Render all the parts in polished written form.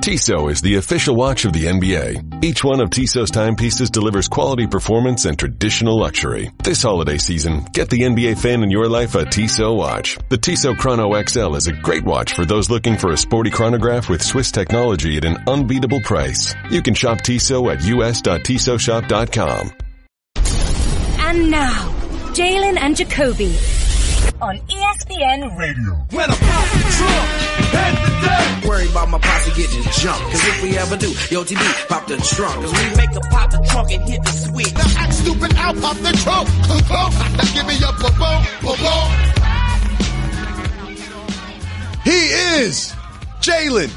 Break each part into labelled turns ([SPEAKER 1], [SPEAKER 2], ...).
[SPEAKER 1] Tissot is the official watch of the NBA. Each one of Tissot's timepieces delivers quality performance and traditional luxury. This holiday season, get the NBA fan in your life a Tissot watch. The Tissot Chrono XL is a great watch for those looking for a sporty chronograph with Swiss technology at an unbeatable price. You can shop Tissot at us.tissotshop.com.
[SPEAKER 2] And now, Jalen and Jacoby on ESPN Radio.
[SPEAKER 3] When I pop the trunk, head to death.
[SPEAKER 4] Worry about my posse getting jumped. Cause if we ever do, yo, TB, pop the trunk. Cause we make a pop the trunk and hit the switch.
[SPEAKER 3] Now act stupid, I'll pop the trunk. Give me your boom.
[SPEAKER 5] He is Jalen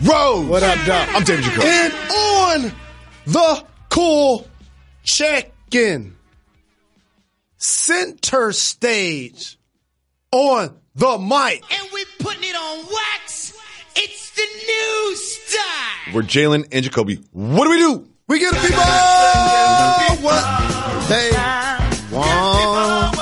[SPEAKER 5] Rose.
[SPEAKER 6] What up, Doc?
[SPEAKER 5] I'm David Jacoby.
[SPEAKER 6] And on the cool check-in, center stage, on the mic.
[SPEAKER 4] And we putting it on wax. It's the new style.
[SPEAKER 5] We're Jalen and Jacoby. What do?
[SPEAKER 6] We get people what they want.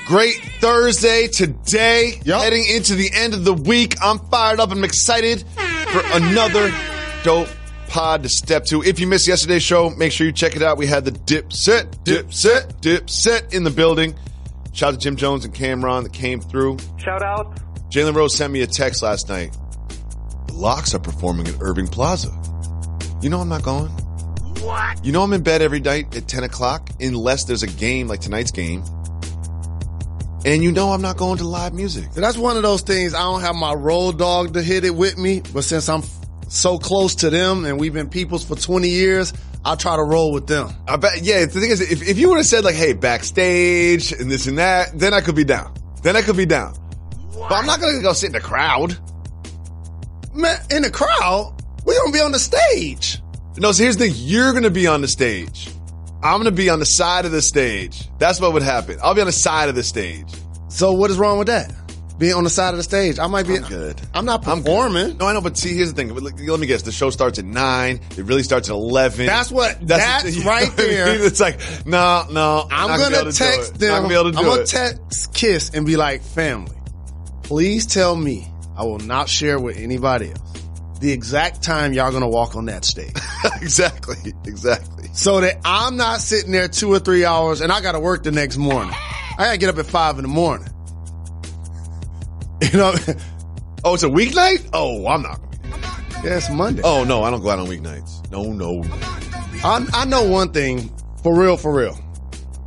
[SPEAKER 5] Great Thursday today.
[SPEAKER 6] Yep.
[SPEAKER 5] Heading into the end of the week. I'm fired up. I'm excited for another dope pod to step to. If you missed yesterday's show, make sure you check it out. We had the Dipset in the building. Shout out to Jim Jones and Cameron that came through.
[SPEAKER 7] Shout out.
[SPEAKER 5] Jalen Rose sent me a text last night. The Locks are performing at Irving Plaza. You know I'm not going.
[SPEAKER 4] What?
[SPEAKER 5] You know I'm in bed every night at 10 o'clock unless there's a game like tonight's game. And you know I'm not going to live music.
[SPEAKER 6] So that's one of those things. I don't have my road dog to hit it with me, but since I'm so close to them and we've been peoples for 20 years, I'll try to roll with them.
[SPEAKER 5] I bet, yeah, the thing is, if you would have said like, hey, backstage and this and that, then I could be down. But I'm not going to go sit in the crowd.
[SPEAKER 6] Man, in the crowd? We're going to be on the stage.
[SPEAKER 5] No, so here's the thing. You're going to be on the stage. I'm going to be on the side of the stage. That's what would happen. I'll be on the side of the stage.
[SPEAKER 6] So what is wrong with that? Being on the side of the stage. I might be.
[SPEAKER 5] I'm good.
[SPEAKER 6] I'm not performing.
[SPEAKER 5] No, I know, but see, here's the thing. Let me guess. The show starts at 9. It really starts at 11.
[SPEAKER 6] That's right there.
[SPEAKER 5] It's like, no.
[SPEAKER 6] I'm going to text them.
[SPEAKER 5] Not gonna be able to do
[SPEAKER 6] I'm going
[SPEAKER 5] it.
[SPEAKER 6] to text Kiss and be like, family, please tell me I will not share with anybody else the exact time y'all going to walk on that stage.
[SPEAKER 5] Exactly.
[SPEAKER 6] So that I'm not sitting there 2 or 3 hours and I got to work the next morning. I got to get up at 5 in the morning. You know?
[SPEAKER 5] Oh, it's a weeknight? Oh, I'm not.
[SPEAKER 6] Yeah, it's Monday.
[SPEAKER 5] Oh, no, I don't go out on weeknights. No.
[SPEAKER 6] I know one thing, for real,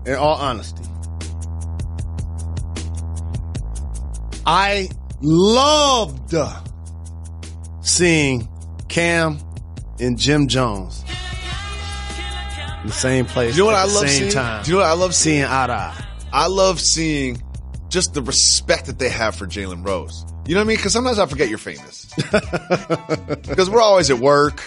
[SPEAKER 6] in all honesty. I loved seeing Cam and Jim Jones in the same place.
[SPEAKER 5] You know what
[SPEAKER 6] at
[SPEAKER 5] I
[SPEAKER 6] the
[SPEAKER 5] love
[SPEAKER 6] same
[SPEAKER 5] seeing?
[SPEAKER 6] time.
[SPEAKER 5] Do you know what I love
[SPEAKER 6] seeing eye to eye?
[SPEAKER 5] I love seeing just the respect that they have for Jalen Rose. You know what I mean? Because sometimes I forget you're famous. Because we're always at work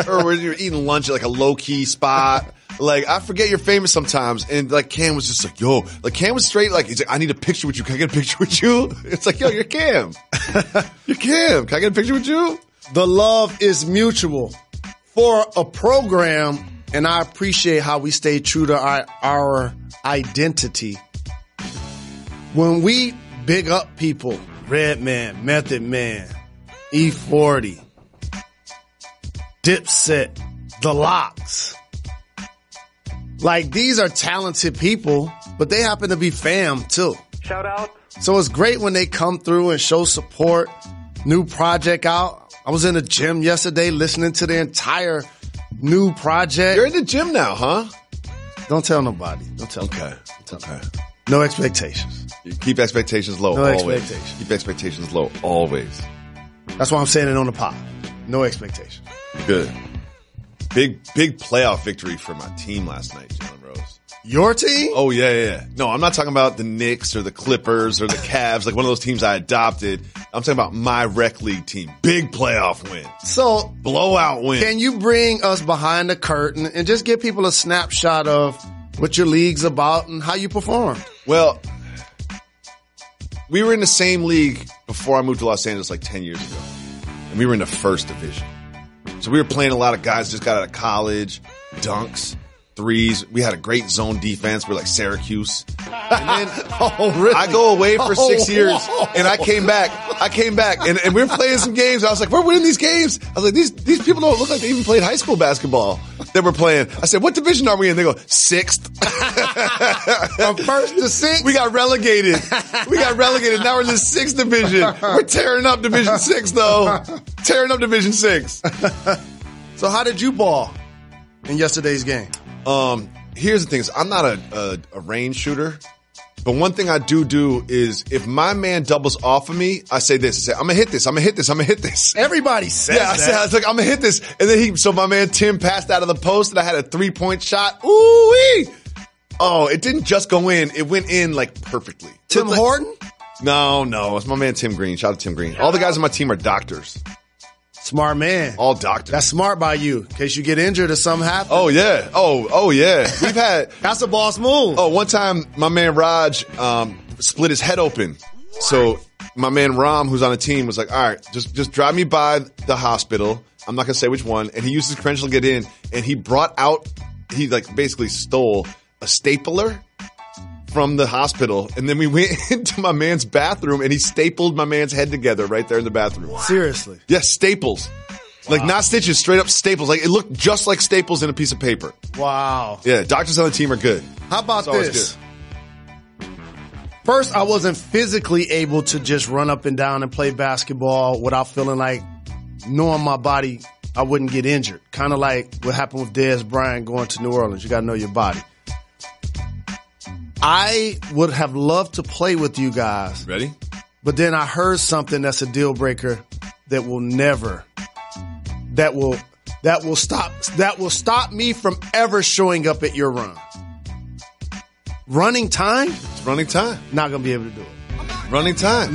[SPEAKER 5] or we're eating lunch at like a low-key spot. Like, I forget you're famous sometimes. And like, Cam was just like, yo, like Cam was straight. Like, he's like, I need a picture with you. Can I get a picture with you? It's like, yo, you're Cam. You're Cam. Can I get a picture with you?
[SPEAKER 6] The love is mutual for a program. And I appreciate how we stay true to our identity. When we big up people, Redman, Method Man, E40, Dipset, The Locks. Like, these are talented people, but they happen to be fam too.
[SPEAKER 7] Shout out.
[SPEAKER 6] So it's great when they come through and show support. New project out. I was in the gym yesterday listening to the entire new project.
[SPEAKER 5] You're in the gym now, huh?
[SPEAKER 6] Don't tell nobody. Don't tell
[SPEAKER 5] Okay.
[SPEAKER 6] nobody.
[SPEAKER 5] Okay.
[SPEAKER 6] No expectations.
[SPEAKER 5] You keep expectations low,
[SPEAKER 6] No
[SPEAKER 5] always.
[SPEAKER 6] expectations.
[SPEAKER 5] Keep expectations low, always.
[SPEAKER 6] That's why I'm saying it on the pod. No expectations.
[SPEAKER 5] Good. Big playoff victory for my team last night, Jalen Rose.
[SPEAKER 6] Your team?
[SPEAKER 5] Oh, yeah. No, I'm not talking about the Knicks or the Clippers or the Cavs, like one of those teams I adopted. I'm talking about my rec league team. Big playoff win.
[SPEAKER 6] So,
[SPEAKER 5] blowout win.
[SPEAKER 6] Can you bring us behind the curtain and just give people a snapshot of what your league's about and how you performed?
[SPEAKER 5] Well, we were in the same league before I moved to Los Angeles like 10 years ago. And we were in the first division. So we were playing a lot of guys just got out of college, dunks, threes. We had a great zone defense. We're like Syracuse. And then
[SPEAKER 6] really?
[SPEAKER 5] I go away for 6 years and I came back I came back and we were playing some games. I was like, we're winning these games. I was like, these people don't look like they even played high school basketball that we're playing. I said, what division are we in? They go, 6th.
[SPEAKER 6] From 1st to 6th?
[SPEAKER 5] We got relegated. Now we're in the 6th division. We're tearing up Division 6 though. Tearing up Division 6.
[SPEAKER 6] So how did you ball in yesterday's game?
[SPEAKER 5] Here's the thing. I'm not a range shooter. But one thing I do is if my man doubles off of me, I say this. I say, I'm going to hit this.
[SPEAKER 6] Everybody says that.
[SPEAKER 5] I was like, I'm going to hit this. And then so my man Tim passed out of the post and I had a 3-point shot. Ooh-wee. Oh, it didn't just go in. It went in like perfectly.
[SPEAKER 6] Tim Horton?
[SPEAKER 5] No. It's my man Tim Green. Shout out to Tim Green. All the guys on my team are doctors.
[SPEAKER 6] Smart man.
[SPEAKER 5] All doctors.
[SPEAKER 6] That's smart by you. In case you get injured or something happens.
[SPEAKER 5] Oh, yeah. Oh, yeah. We've had...
[SPEAKER 6] That's a boss move.
[SPEAKER 5] Oh, one time my man Raj split his head open. So my man Ram, who's on the team, was like, all right, just drive me by the hospital. I'm not going to say which one. And he used his credential to get in. And he basically stole a stapler from the hospital, and then we went into my man's bathroom, and he stapled my man's head together right there in the bathroom.
[SPEAKER 6] Seriously?
[SPEAKER 5] Yes, staples. Wow. Like not stitches, straight up staples. Like it looked just like staples in a piece of paper.
[SPEAKER 6] Wow.
[SPEAKER 5] Yeah, doctors on the team are good.
[SPEAKER 6] How about this? First, I wasn't physically able to just run up and down and play basketball without feeling like, knowing my body, I wouldn't get injured. Kind of like what happened with Dez Bryant going to New Orleans. You got to know your body. I would have loved to play with you guys.
[SPEAKER 5] Ready?
[SPEAKER 6] But then I heard something that's a deal breaker that will stop me from ever showing up at your run. Running time?
[SPEAKER 5] It's running time.
[SPEAKER 6] Not going to be able to do it.
[SPEAKER 5] Running time.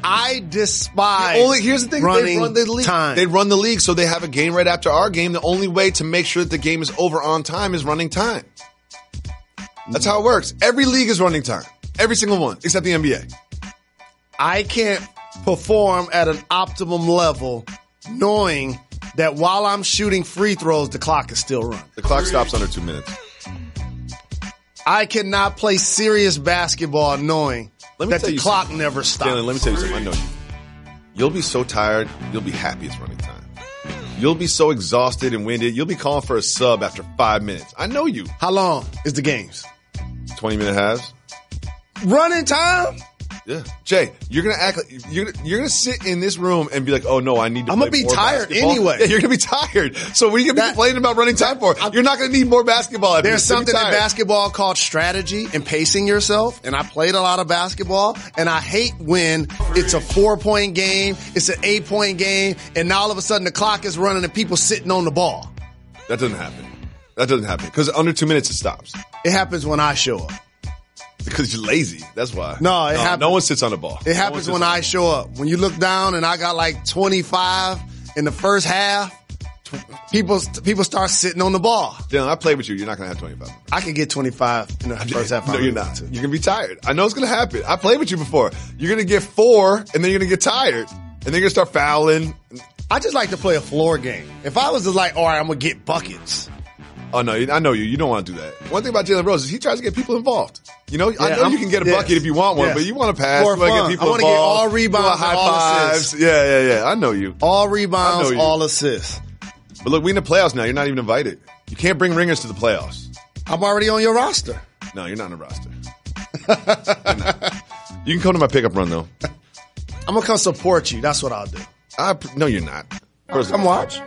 [SPEAKER 6] I despise
[SPEAKER 5] here's the thing,
[SPEAKER 6] running
[SPEAKER 5] they run the league.
[SPEAKER 6] time.
[SPEAKER 5] They run the league, so they have a game right after our game. The only way to make sure that the game is over on time is running time. That's how it works. Every league is running time. Every single one, except the NBA.
[SPEAKER 6] I can't perform at an optimum level knowing that while I'm shooting free throws, the clock is still running.
[SPEAKER 5] The clock stops under 2 minutes.
[SPEAKER 6] I cannot play serious basketball knowing that the clock never stops.
[SPEAKER 5] Jalen, let me tell you something. I know you. You'll be so tired, you'll be happy it's running time. You'll be so exhausted and winded, you'll be calling for a sub after 5 minutes. I know you.
[SPEAKER 6] How long is the games?
[SPEAKER 5] 20-minute halves.
[SPEAKER 6] Running time?
[SPEAKER 5] Yeah. Jay, you're going to act like, you're going to sit in this room and be like, oh no, I need to
[SPEAKER 6] I'm going to be tired
[SPEAKER 5] basketball.
[SPEAKER 6] anyway.
[SPEAKER 5] Yeah, you're going to be tired. So what are you going to be complaining about running time for? You're not going to need more basketball after
[SPEAKER 6] There's something in basketball called strategy and pacing yourself. And I played a lot of basketball and I hate when it's a 4-point game, it's an 8-point game, and now all of a sudden the clock is running and people sitting on the ball.
[SPEAKER 5] That doesn't happen. Because under 2 minutes it stops.
[SPEAKER 6] It happens when I show up.
[SPEAKER 5] Because you're lazy. That's why.
[SPEAKER 6] No, it happens.
[SPEAKER 5] No one sits on the ball.
[SPEAKER 6] It happens when I show up. When you look down and I got like 25 in the first half, people start sitting on the ball.
[SPEAKER 5] Dylan, I played with you. You're not going to have 25.
[SPEAKER 6] I can get 25 in the first half.
[SPEAKER 5] No, you're not. You're going to be tired. I know it's going to happen. I played with you before. You're going to get 4, and then you're going to get tired. And then you're going to start fouling.
[SPEAKER 6] I just like to play a floor game. If I was just like, all right, I'm going to get buckets.
[SPEAKER 5] Oh, no, I know you. You don't want to do that. One thing about Jalen Rose is he tries to get people involved. You know, I know you can get a bucket if you want one, but you want to pass.
[SPEAKER 6] For
[SPEAKER 5] you want to get people
[SPEAKER 6] I want to get all rebounds,
[SPEAKER 5] high
[SPEAKER 6] all
[SPEAKER 5] fives.
[SPEAKER 6] assists.
[SPEAKER 5] Yeah. I know you.
[SPEAKER 6] All rebounds, all assists.
[SPEAKER 5] But look, we in the playoffs now. You're not even invited. You can't bring ringers to the playoffs.
[SPEAKER 6] I'm already on your roster.
[SPEAKER 5] No, you're not on the roster. You can come to my pickup run, though.
[SPEAKER 6] I'm going to come support you. That's what I'll do.
[SPEAKER 5] No, you're not.
[SPEAKER 6] Come watch.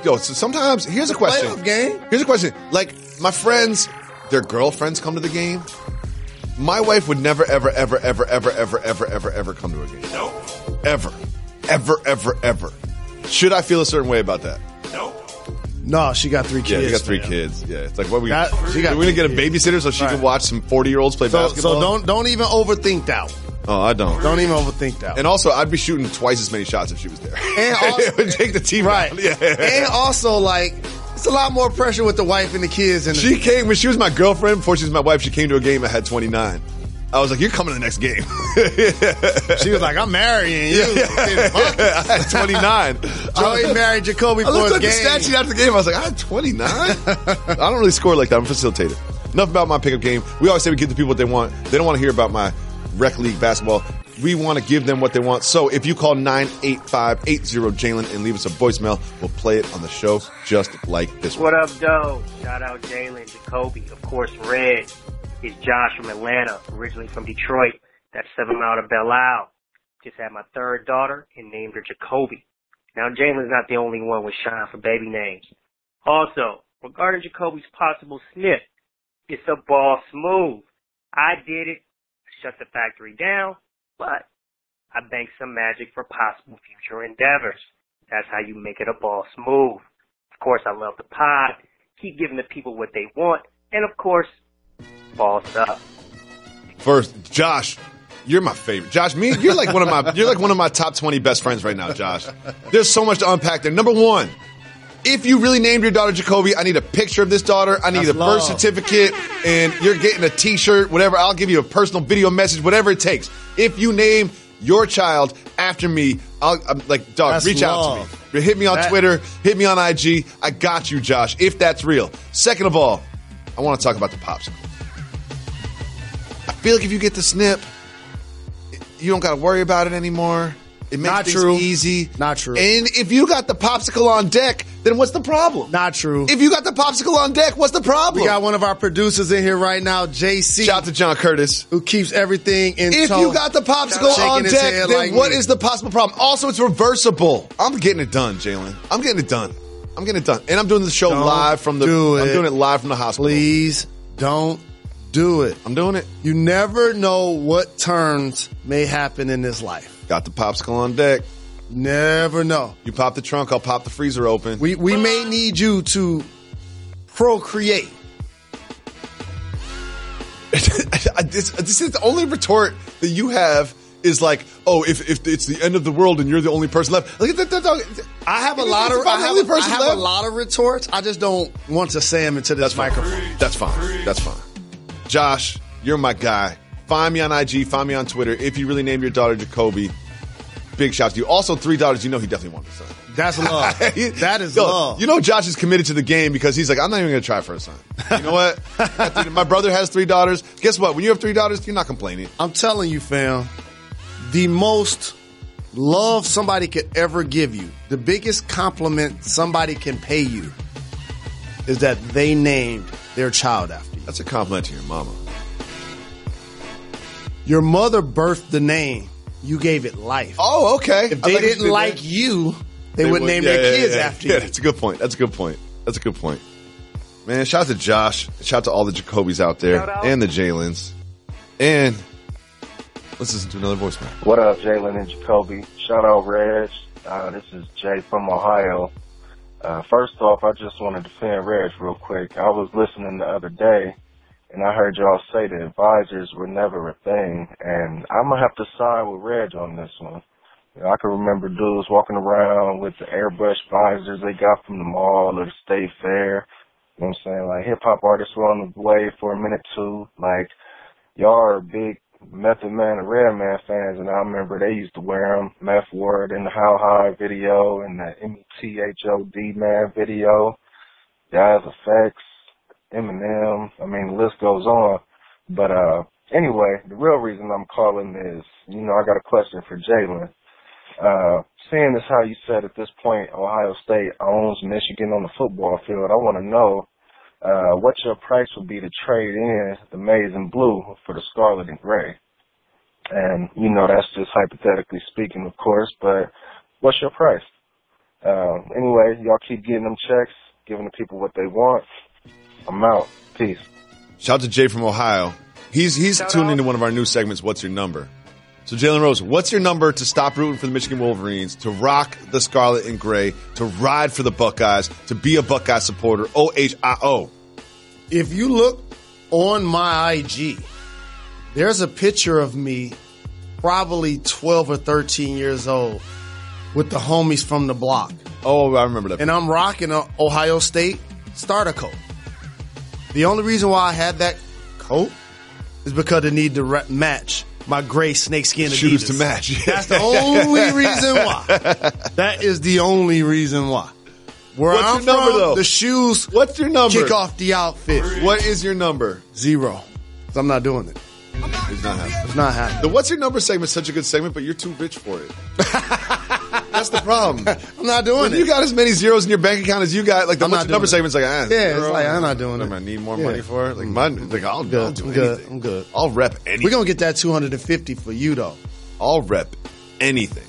[SPEAKER 5] Yo, so sometimes, here's a question.
[SPEAKER 6] Playoff game.
[SPEAKER 5] Here's a question. Like, my friends, their girlfriends come to the game. My wife would never, ever come to a game.
[SPEAKER 7] Nope.
[SPEAKER 5] Ever. Should I feel a certain way about that?
[SPEAKER 7] Nope.
[SPEAKER 6] No, she got 3 kids.
[SPEAKER 5] Yeah, she got 3 kids. Yeah, it's like, what we're going to get a
[SPEAKER 6] 3
[SPEAKER 5] babysitter so she can watch some 40-years play basketball?
[SPEAKER 6] So don't even overthink that one.
[SPEAKER 5] Oh, I don't.
[SPEAKER 6] Don't even overthink that one.
[SPEAKER 5] And also, I'd be shooting twice as many shots if she was there.
[SPEAKER 6] And also,
[SPEAKER 5] it would take the team
[SPEAKER 6] right.
[SPEAKER 5] out. Yeah.
[SPEAKER 6] And also, like, it's a lot more pressure with the wife and the kids. And
[SPEAKER 5] she came, when she was my girlfriend, before she was my wife, she came to a game that had 29. I was like, you're coming to the next game.
[SPEAKER 6] She was like, I'm marrying you.
[SPEAKER 5] I had 29.
[SPEAKER 6] Joey married Jacoby for his game.
[SPEAKER 5] I looked at the stat sheet after the game. I was like, I had 29? I don't really score like that. I'm a facilitator. Enough about my pickup game. We always say we give the people what they want. They don't want to hear about my rec league basketball. we want to give them what they want. So if you call 985-80-JALEN and leave us a voicemail, we'll play it on the show just like this one.
[SPEAKER 7] What up, Doe? Shout out Jalen Jacoby. Of course, Red is Josh from Atlanta, originally from Detroit. That's 7 Mile to Belle Isle. Just had my third daughter and named her Jacoby. Now, Jalen's not the only one with shine for baby names. Also, regarding Jacoby's possible snip, it's a ball smooth. I did it, shut the factory down, but I banked some magic for possible future endeavors. That's how you make it a ball smooth. Of course, I love the pod. Keep giving the people what they want. And of course, balls up.
[SPEAKER 5] First, Josh, you're my favorite. Josh, you're like one of my top 20 best friends right now, Josh. There's so much to unpack there. Number one, if you really named your daughter Jacoby, I need a picture of this daughter. I need a birth certificate, and you're getting a T-shirt, whatever. I'll give you a personal video message, whatever it takes. If you name your child after me, I'm like, dog,
[SPEAKER 6] That's
[SPEAKER 5] reach
[SPEAKER 6] love.
[SPEAKER 5] out to me. Hit me on Twitter. Hit me on IG. I got you, Josh, if that's real. Second of all, I want to talk about the popsicle. I feel like if you get the snip, you don't got to worry about it anymore. It makes things easy.
[SPEAKER 6] Not true.
[SPEAKER 5] And if you got the popsicle on deck, then what's the problem?
[SPEAKER 6] Not true.
[SPEAKER 5] If you got the popsicle on deck, what's the problem?
[SPEAKER 6] We got one of our producers in here right now, JC.
[SPEAKER 5] Shout out to John Curtis.
[SPEAKER 6] Who keeps everything in
[SPEAKER 5] If
[SPEAKER 6] tow.
[SPEAKER 5] you got the popsicle on deck, then what is the possible problem? Also, it's reversible. I'm getting it done, Jalen. I'm getting it done. And I'm doing the show live from the I'm doing it live from the hospital.
[SPEAKER 6] Please don't do it.
[SPEAKER 5] I'm doing it.
[SPEAKER 6] You never know what turns may happen in this life.
[SPEAKER 5] Got the popsicle on deck.
[SPEAKER 6] Never know.
[SPEAKER 5] You pop the trunk, I'll pop the freezer open.
[SPEAKER 6] We may need you to procreate.
[SPEAKER 5] This is the only retort that you have is like, oh, if it's the end of the world and you're the only person left. Look at that.
[SPEAKER 6] I have a lot of retorts. I just don't want to say them into this microphone.
[SPEAKER 5] That's fine. Josh, you're my guy. Find me on IG. Find me on Twitter. If you really named your daughter Jacoby, big shout to you. Also, 3 daughters. You know he definitely wanted a son.
[SPEAKER 6] That's love. That is love.
[SPEAKER 5] You know Josh is committed to the game because he's like, I'm not even going to try for a son. You know what? My brother has 3 daughters. Guess what? When you have 3 daughters, you're not complaining.
[SPEAKER 6] I'm telling you, fam, the most love somebody could ever give you, the biggest compliment somebody can pay you is that they named their child after you.
[SPEAKER 5] That's a compliment to your mama.
[SPEAKER 6] Your mother birthed the name. You gave it life.
[SPEAKER 5] Oh, okay.
[SPEAKER 6] If they didn't like you, they wouldn't name their kids after you.
[SPEAKER 5] Yeah, that's a good point. Man, shout out to Josh. Shout out to all the Jacobys out there and the Jalens. And let's listen to another voicemail.
[SPEAKER 8] What up, Jalen and Jacoby? Shout out, Reg. This is Jay from Ohio. First off, I just want to defend Reg real quick. I was listening the other day, and I heard y'all say that advisors were never a thing, and I'm going to have to side with Reg on this one. You know, I can remember dudes walking around with the airbrush visors they got from the mall or the state fair. You know what I'm saying? Like, hip-hop artists were on the way for a minute, too. Like, y'all are big Method Man and Redman fans, and I remember they used to wear them. Meth Word in the How High video and the METHOD Man video. Guys Effects, Eminem. I mean, the list goes on. But anyway, the real reason I'm calling is, you know, I got a question for Jalen. Seeing as how you said at this point Ohio State owns Michigan on the football field, I want to know what your price would be to trade in the maize and blue for the scarlet and gray. And, you know, that's just hypothetically speaking, of course, but what's your price? Anyway, y'all keep getting them checks, giving the people what they want. I'm out. Peace.
[SPEAKER 5] Shout out to Jay from Ohio. He's tuned into one of our new segments, What's Your Number? So, Jalen Rose, what's your number to stop rooting for the Michigan Wolverines, to rock the scarlet and gray, to ride for the Buckeyes, to be a Buckeye supporter? OHIO.
[SPEAKER 6] If you look on my IG, there's a picture of me probably 12 or 13 years old with the homies from the block.
[SPEAKER 5] Oh, I remember that.
[SPEAKER 6] And I'm rocking an Ohio State starter coat. The only reason why I had that coat is because it needed to match my gray snakeskin Adidas.
[SPEAKER 5] Shoes to match. Yeah.
[SPEAKER 6] That's the only reason why. That is the only reason why. Where
[SPEAKER 5] What's
[SPEAKER 6] I'm
[SPEAKER 5] your number,
[SPEAKER 6] from,
[SPEAKER 5] though?
[SPEAKER 6] the shoes
[SPEAKER 5] What's your number?
[SPEAKER 6] kick off the outfit.
[SPEAKER 5] What is your number?
[SPEAKER 6] 0. 'Cause I'm not doing it.
[SPEAKER 5] It's not happening.
[SPEAKER 6] It's not happening.
[SPEAKER 5] The What's Your Number segment is such a good segment, but you're too rich for it. That's the problem.
[SPEAKER 6] I'm not doing
[SPEAKER 5] when
[SPEAKER 6] it.
[SPEAKER 5] you got as many zeros in your bank account as you got, like the What's Your Number segment's like,
[SPEAKER 6] yeah, it's like, I'm not doing it.
[SPEAKER 5] I need more money for it. Like, I'll do anything.
[SPEAKER 6] I'm good.
[SPEAKER 5] I'll rep anything.
[SPEAKER 6] We're going to get that 250 for you, though.
[SPEAKER 5] I'll rep anything.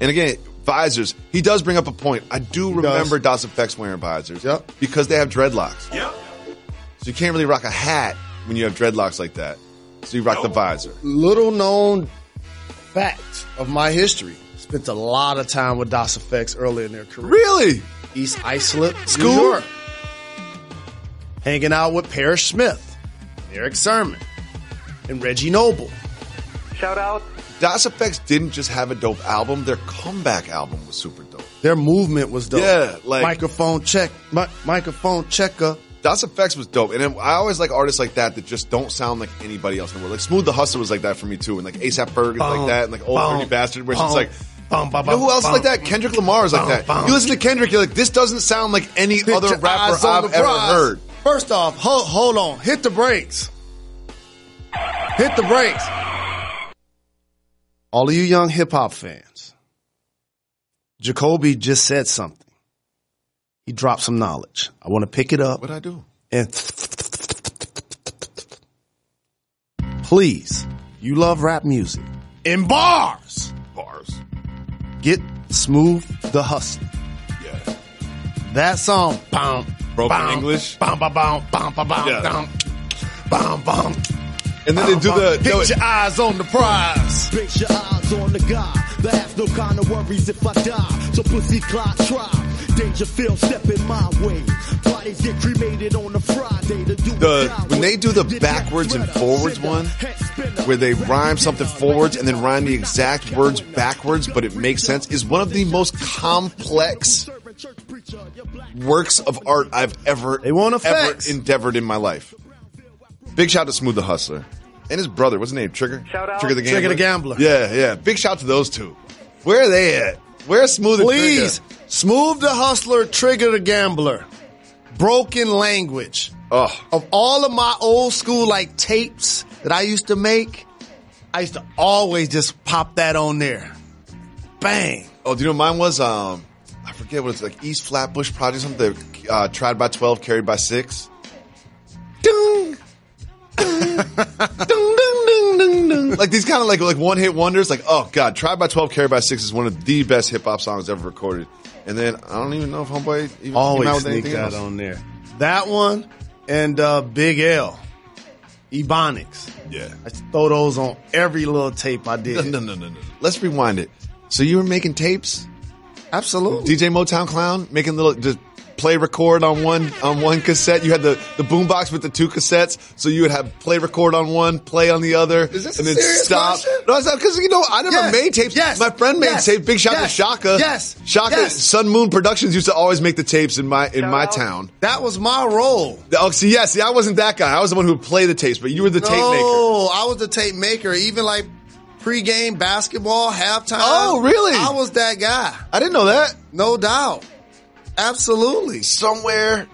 [SPEAKER 5] And again, visors. He does bring up a point. I do remember Das Effects wearing visors.
[SPEAKER 6] Yep.
[SPEAKER 5] Because they have dreadlocks.
[SPEAKER 9] Yep.
[SPEAKER 5] So you can't really rock a hat when you have dreadlocks like that. So you rock the visor.
[SPEAKER 6] Little known fact of my history. Spent a lot of time with Das Effects early in their career.
[SPEAKER 5] Really?
[SPEAKER 6] East Islip,
[SPEAKER 5] School?
[SPEAKER 6] New York. Hanging out with Parrish Smith, Eric Sermon, and Reggie Noble.
[SPEAKER 7] Shout out.
[SPEAKER 5] Das Effects didn't just have a dope album. Their comeback album was super dope.
[SPEAKER 6] Their movement was dope.
[SPEAKER 5] Yeah, like
[SPEAKER 6] microphone checker.
[SPEAKER 5] Das Effects was dope. And I always like artists like that just don't sound like anybody else in the world. Like Smooth the Hustler was like that for me too. And like ASAP Ferg is like that. And like Old Dirty Bastard where it's just like, you know who else is like that? Kendrick Lamar is like that. You listen to Kendrick, you're like, this doesn't sound like any other rapper I've ever heard.
[SPEAKER 6] First off, hold on. Hit the brakes. Hit the brakes. All of you young hip-hop fans, Jacoby just said something. He dropped some knowledge. I want to pick it up.
[SPEAKER 5] What'd I do?
[SPEAKER 6] And please, you love rap music. In bars. Get Smooth the Hustler.
[SPEAKER 5] Yeah.
[SPEAKER 6] That song,
[SPEAKER 5] Broken English.
[SPEAKER 6] Yeah.
[SPEAKER 5] And then they do the...
[SPEAKER 6] Fix your eyes on the prize.
[SPEAKER 10] Fix your eyes on the guy that has no kind of worries if I die. So pussy clock try. Dangerfield stepping my way. Bodies get cremated on a Friday to do
[SPEAKER 5] when they do the backwards and forwards one, where they rhyme something forwards and then rhyme the exact words backwards, but it makes sense, is one of the most complex works of art I've ever endeavored in my life. Big shout to Smooth the Hustler. And his brother, what's his name? Trigger?
[SPEAKER 7] Shout out.
[SPEAKER 5] Trigger the Gambler.
[SPEAKER 6] Trigger the Gambler.
[SPEAKER 5] Yeah. Big shout to those two. Where are they at? Where's Smooth and
[SPEAKER 6] Please,
[SPEAKER 5] Trigger?
[SPEAKER 6] Smooth the Hustler, Trigger the Gambler. Broken Language.
[SPEAKER 5] Oh.
[SPEAKER 6] Of all of my old school like tapes that I used to make, I used to always just pop that on there. Bang.
[SPEAKER 5] Oh, do you know what mine was? I forget what it's like. East Flatbush Project, something. Tried by 12, carried by 6. Ding. Like these kind of like one hit wonders. Like, oh god, Tried by 12, Carried by 6 is one of the best hip hop songs ever recorded. And then I don't even know if Homeboy even
[SPEAKER 6] always
[SPEAKER 5] came out with
[SPEAKER 6] sneak
[SPEAKER 5] anything
[SPEAKER 6] that
[SPEAKER 5] else
[SPEAKER 6] on there. That one and Big L, Ebonics.
[SPEAKER 5] Yeah,
[SPEAKER 6] I throw those on every little tape I did.
[SPEAKER 5] No. Let's rewind it. So you were making tapes?
[SPEAKER 6] Absolutely.
[SPEAKER 5] DJ Motown Clown making little just play record on one cassette. You had the boombox with the 2 cassettes, so you would have play record on one, play on the other,
[SPEAKER 6] Is this
[SPEAKER 5] and
[SPEAKER 6] a
[SPEAKER 5] then
[SPEAKER 6] serious
[SPEAKER 5] stop.
[SPEAKER 6] question?
[SPEAKER 5] No, it's not because I never made tapes.
[SPEAKER 6] Yes.
[SPEAKER 5] My friend made tapes. Big shout to Shaka.
[SPEAKER 6] Yes.
[SPEAKER 5] Shaka.
[SPEAKER 6] Yes.
[SPEAKER 5] Sun Moon Productions used to always make the tapes in my town.
[SPEAKER 6] That was my role.
[SPEAKER 5] Oh, see, I wasn't that guy. I was the one who would play the tapes, but you were the tape maker.
[SPEAKER 6] No, I was the tape maker. Even like pregame basketball, halftime.
[SPEAKER 5] Oh, really?
[SPEAKER 6] I was that guy.
[SPEAKER 5] I didn't know that.
[SPEAKER 6] No doubt. Absolutely.
[SPEAKER 5] Somewhere,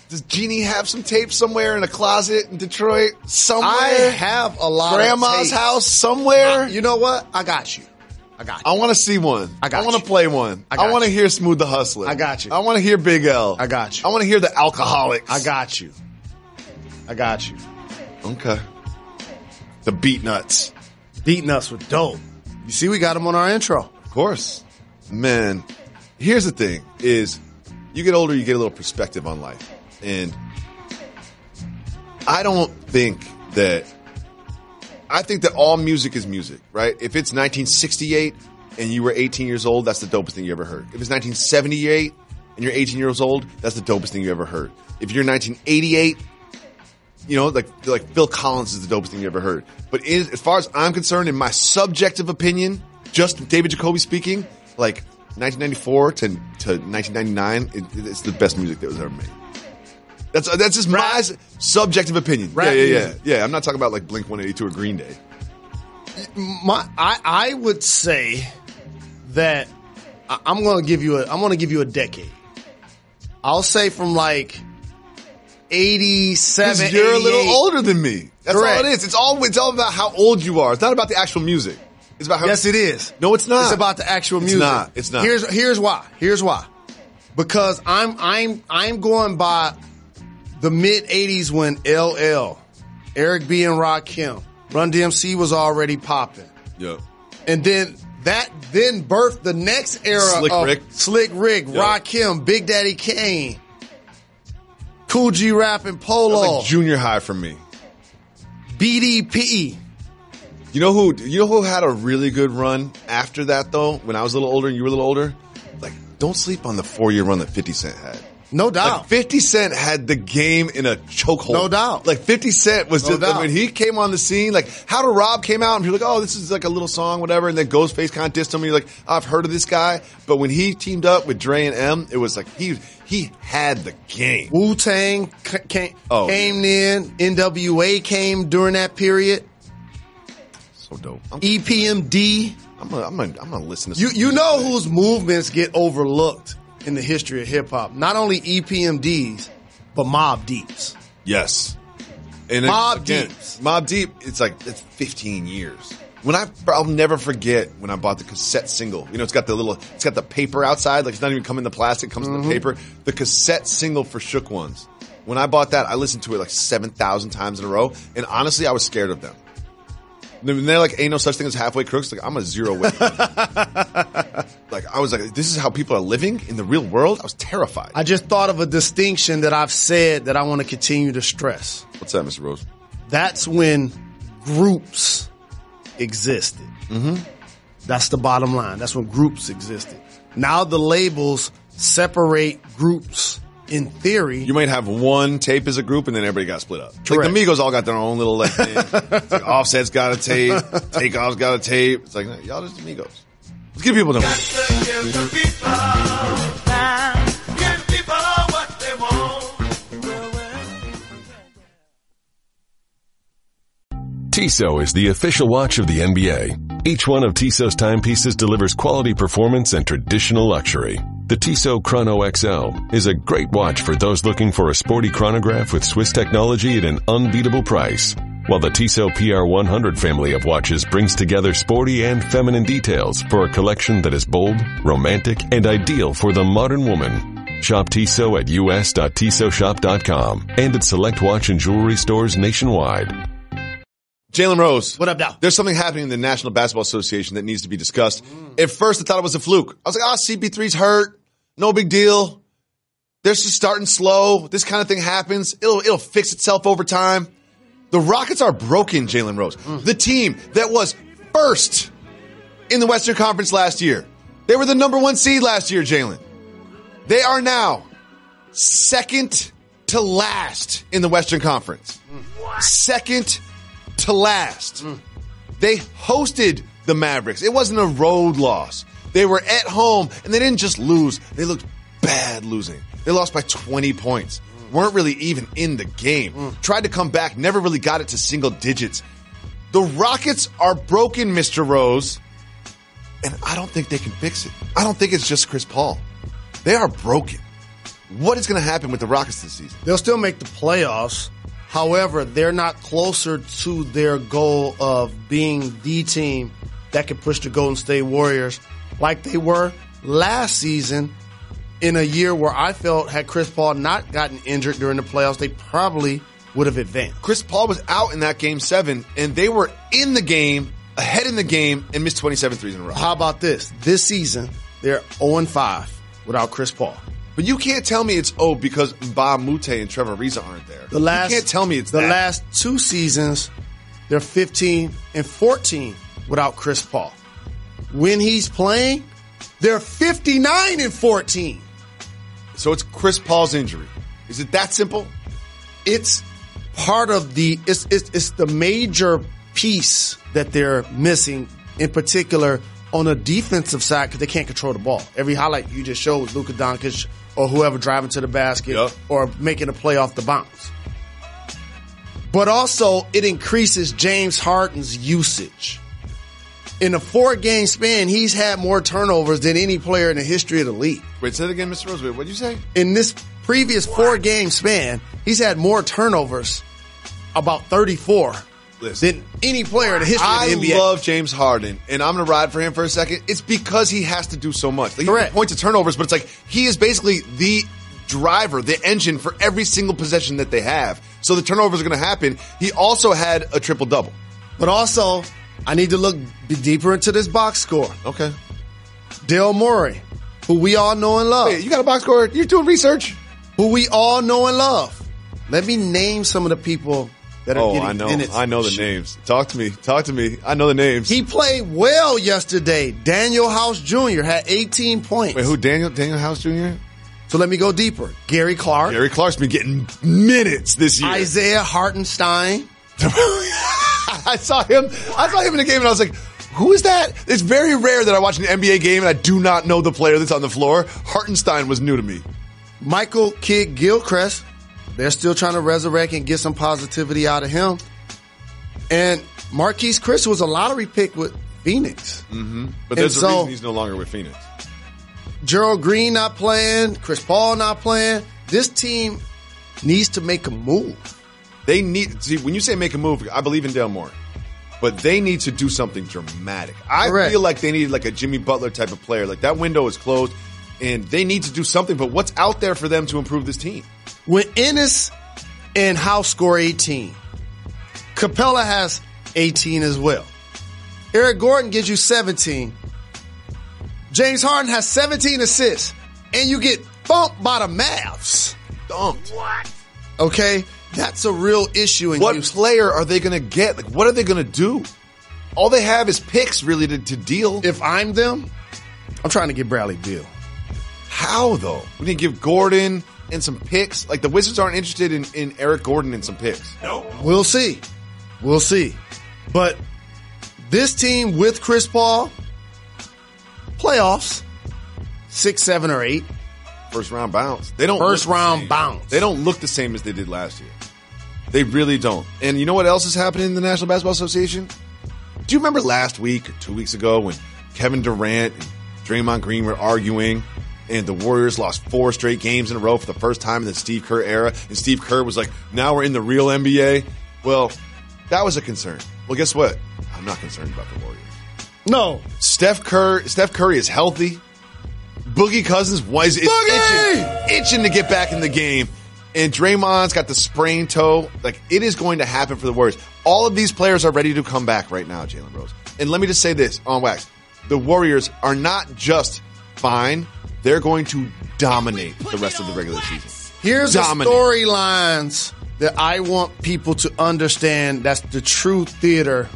[SPEAKER 5] does Jeannie have some tapes somewhere in a closet in Detroit? Somewhere?
[SPEAKER 6] I have a lot
[SPEAKER 5] Grandma's
[SPEAKER 6] of tapes.
[SPEAKER 5] house somewhere?
[SPEAKER 6] You know what? I got you.
[SPEAKER 5] I want to see one. I want to play one. I want to hear Smooth the Hustler.
[SPEAKER 6] I got you.
[SPEAKER 5] I want to hear Big L.
[SPEAKER 6] I got you.
[SPEAKER 5] I want to hear the Alcoholics.
[SPEAKER 6] I got you.
[SPEAKER 5] Okay. The Beat Nuts.
[SPEAKER 6] Beat Nuts were dope. You see, we got them on our intro.
[SPEAKER 5] Of course. Man, here's the thing is, you get older, you get a little perspective on life. And I think that all music is music, right? If it's 1968 and you were 18 years old, that's the dopest thing you ever heard. If it's 1978 and you're 18 years old, that's the dopest thing you ever heard. If you're 1988, you know, like Phil Collins is the dopest thing you ever heard. But as far as I'm concerned, in my subjective opinion, just David Jacoby speaking, like 1994 to 1999, it's the best music that was ever made. That's just my subjective opinion. Yeah. I'm not talking about like Blink-182 or Green Day.
[SPEAKER 6] I would say that I'm going to give you a decade. I'll say from like 87.
[SPEAKER 5] You're a little older than me. That's all it is. It's all about how old you are. It's not about the actual music. It's about how.
[SPEAKER 6] Yes, it is.
[SPEAKER 5] No, it's not.
[SPEAKER 6] It's about the actual music.
[SPEAKER 5] It's not.
[SPEAKER 6] Here's why. Because I'm going by the mid '80s when LL, Eric B. and Rakim, Run DMC was already popping.
[SPEAKER 5] Yeah.
[SPEAKER 6] And then that birthed the next era Slick Rick, Rakim, Big Daddy Kane, Cool G Rap and Polo.
[SPEAKER 5] That was like junior high for me.
[SPEAKER 6] BDP.
[SPEAKER 5] You know who had a really good run after that though? When I was a little older and you were a little older? Like, don't sleep on the 4-year run that 50 Cent had.
[SPEAKER 6] No doubt.
[SPEAKER 5] Like 50 Cent had the game in a chokehold.
[SPEAKER 6] No doubt.
[SPEAKER 5] Like 50 Cent was just, when he came on the scene, like How to Rob came out and you're like, oh, this is like a little song, whatever. And then Ghostface kind of dissed him. And you're like, oh, I've heard of this guy. But when he teamed up with Dre and M, it was like he had the game.
[SPEAKER 6] Wu-Tang came in. NWA came during that period.
[SPEAKER 5] So dope.
[SPEAKER 6] EPMD.
[SPEAKER 5] I'm gonna listen to some
[SPEAKER 6] You know whose movements get overlooked in the history of hip-hop? Not only EPMDs, but Mobb Deeps.
[SPEAKER 5] Yes. And
[SPEAKER 6] Mobb Deeps.
[SPEAKER 5] Mobb Deep, it's 15 years. I'll never forget when I bought the cassette single. You know, it's got the paper outside, like it's not even coming in the plastic, it comes in the paper. The cassette single for Shook Ones. When I bought that, I listened to it like 7,000 times in a row, and honestly, I was scared of them. When they're like, ain't no such thing as halfway crooks, like I'm a zero weight. Like I was like, this is how people are living in the real world? I was terrified.
[SPEAKER 6] I just thought of a distinction that I've said that I want to continue to stress.
[SPEAKER 5] What's that, Mr. Rose?
[SPEAKER 6] That's when groups existed. Mm-hmm. That's the bottom line. That's when groups existed. Now the labels separate groups. In theory,
[SPEAKER 5] you might have one tape as a group, and then everybody got split up.
[SPEAKER 6] Correct.
[SPEAKER 5] Like the Migos all got their own little thing. It's like Offset's got a tape, Takeoff's got a tape. It's like y'all just Migos. Let's give people
[SPEAKER 1] Tissot is the official watch of the NBA. Each one of Tissot's timepieces delivers quality performance and traditional luxury. The Tissot Chrono XL is a great watch for those looking for a sporty chronograph with Swiss technology at an unbeatable price. While the Tissot PR100 family of watches brings together sporty and feminine details for a collection that is bold, romantic, and ideal for the modern woman. Shop Tissot at us.tissotshop.com and at select watch and jewelry stores nationwide.
[SPEAKER 5] Jalen Rose.
[SPEAKER 6] What up now?
[SPEAKER 5] There's something happening in the National Basketball Association that needs to be discussed. At first, I thought it was a fluke. I was like, CP3's hurt. No big deal. They're just starting slow. This kind of thing happens. It'll fix itself over time. The Rockets are broken, Jalen Rose. The team that was first in the Western Conference last year. They were the number 1 seed last year, Jalen. They are now second to last in the Western Conference. Second to last. They hosted the Mavericks. It wasn't a road loss. They were at home, and they didn't just lose. They looked bad losing. They lost by 20 points. Weren't really even in the game. Tried to come back, never really got it to single digits. The Rockets are broken, Mr. Rose, and I don't think they can fix it. I don't think it's just Chris Paul. They are broken. What is going to happen with the Rockets this season?
[SPEAKER 6] They'll still make the playoffs. However, they're not closer to their goal of being the team that can push the Golden State Warriors like they were last season in a year where I felt had Chris Paul not gotten injured during the playoffs, they probably would have advanced.
[SPEAKER 5] Chris Paul was out in that Game 7, and they were in the game, ahead in the game, and missed 27 threes in a row.
[SPEAKER 6] How about this? This season, they're 0-5 without Chris Paul.
[SPEAKER 5] But you can't tell me it's because Ba Mute and Trevor Ariza aren't there. You can't tell me it's
[SPEAKER 6] the last 2 seasons, they're 15-14 without Chris Paul. When he's playing, they're 59-14.
[SPEAKER 5] So it's Chris Paul's injury. Is it that simple?
[SPEAKER 6] It's part of it's the major piece that they're missing, in particular on a defensive side, because they can't control the ball. Every highlight you just showed was Luka Doncic or whoever driving to the basket or making a play off the bounce. But also, it increases James Harden's usage. In a 4-game span, he's had more turnovers than any player in the history of the league.
[SPEAKER 5] Wait, say it again, Mr. Rosewood. What did you say?
[SPEAKER 6] In this previous 4-game span, he's had more turnovers about 34 than any player in the history of the NBA.
[SPEAKER 5] I love James Harden, and I'm going to ride for him for a second. It's because he has to do so much. Like,
[SPEAKER 6] Correct.
[SPEAKER 5] He points to turnovers, but it's like he is basically the driver, the engine for every single possession that they have. So the turnovers are going to happen. He also had a triple-double.
[SPEAKER 6] But also, I need to look deeper into this box score.
[SPEAKER 5] Okay.
[SPEAKER 6] Daryl Morey, who we all know and love.
[SPEAKER 5] Wait, you got a box score? You're doing research?
[SPEAKER 6] Who we all know and love. Let me name some of the people that are getting minutes.
[SPEAKER 5] I know the names. Talk to me. I know the names.
[SPEAKER 6] He played well yesterday. Daniel House Jr. had 18 points.
[SPEAKER 5] Wait, who? Daniel House Jr.?
[SPEAKER 6] So let me go deeper. Gary Clark.
[SPEAKER 5] Gary Clark's been getting minutes this year.
[SPEAKER 6] Isaiah Hartenstein.
[SPEAKER 5] I saw him in the game and I was like, who is that? It's very rare that I watch an NBA game and I do not know the player that's on the floor. Hartenstein was new to me.
[SPEAKER 6] Michael Kidd-Gilchrist. They're still trying to resurrect and get some positivity out of him. And Marquise Chris was a lottery pick with Phoenix.
[SPEAKER 5] Mm-hmm. But there's a reason he's no longer with Phoenix.
[SPEAKER 6] Gerald Green not playing. Chris Paul not playing. This team needs to make a move.
[SPEAKER 5] They need, see, when you say make a move, I believe in Dale Moore. But they need to do something dramatic. I feel like they need like a Jimmy Butler type of player. Like that window is closed and they need to do something. But what's out there for them to improve this team?
[SPEAKER 6] When Ennis and House score 18, Capella has 18 as well. Eric Gordon gives you 17. James Harden has 17 assists. And you get bumped by the Mavs.
[SPEAKER 5] Dumped.
[SPEAKER 6] What? Okay? That's a real issue in
[SPEAKER 5] What
[SPEAKER 6] Houston.
[SPEAKER 5] player are they going to get? Like, what are they going to do? All they have is picks, really, to deal.
[SPEAKER 6] If I'm them, I'm trying to get Bradley Beal.
[SPEAKER 5] How, though? We didn't give Gordon and some picks. Like, the Wizards aren't interested in Eric Gordon and some picks.
[SPEAKER 6] No. We'll see. But this team with Chris Paul, playoffs, 6, 7, or 8.
[SPEAKER 5] First round bounce. They don't
[SPEAKER 6] First round bounce.
[SPEAKER 5] They don't look the same as they did last year. They really don't. And you know what else is happening in the National Basketball Association? Do you remember last week or 2 weeks ago when Kevin Durant and Draymond Green were arguing and the Warriors lost 4 straight games in a row for the first time in the Steve Kerr era? And Steve Kerr was like, now we're in the real NBA? Well, that was a concern. Well, guess what? I'm not concerned about the Warriors.
[SPEAKER 6] No.
[SPEAKER 5] Steph Curry is healthy. Boogie Cousins is itching to get back in the game. And Draymond's got the sprained toe. Like, it is going to happen for the Warriors. All of these players are ready to come back right now, Jalen Rose. And let me just say this on wax. The Warriors are not just fine. They're going to dominate the rest of the regular season.
[SPEAKER 6] Here's the storylines that I want people to understand that's the true theater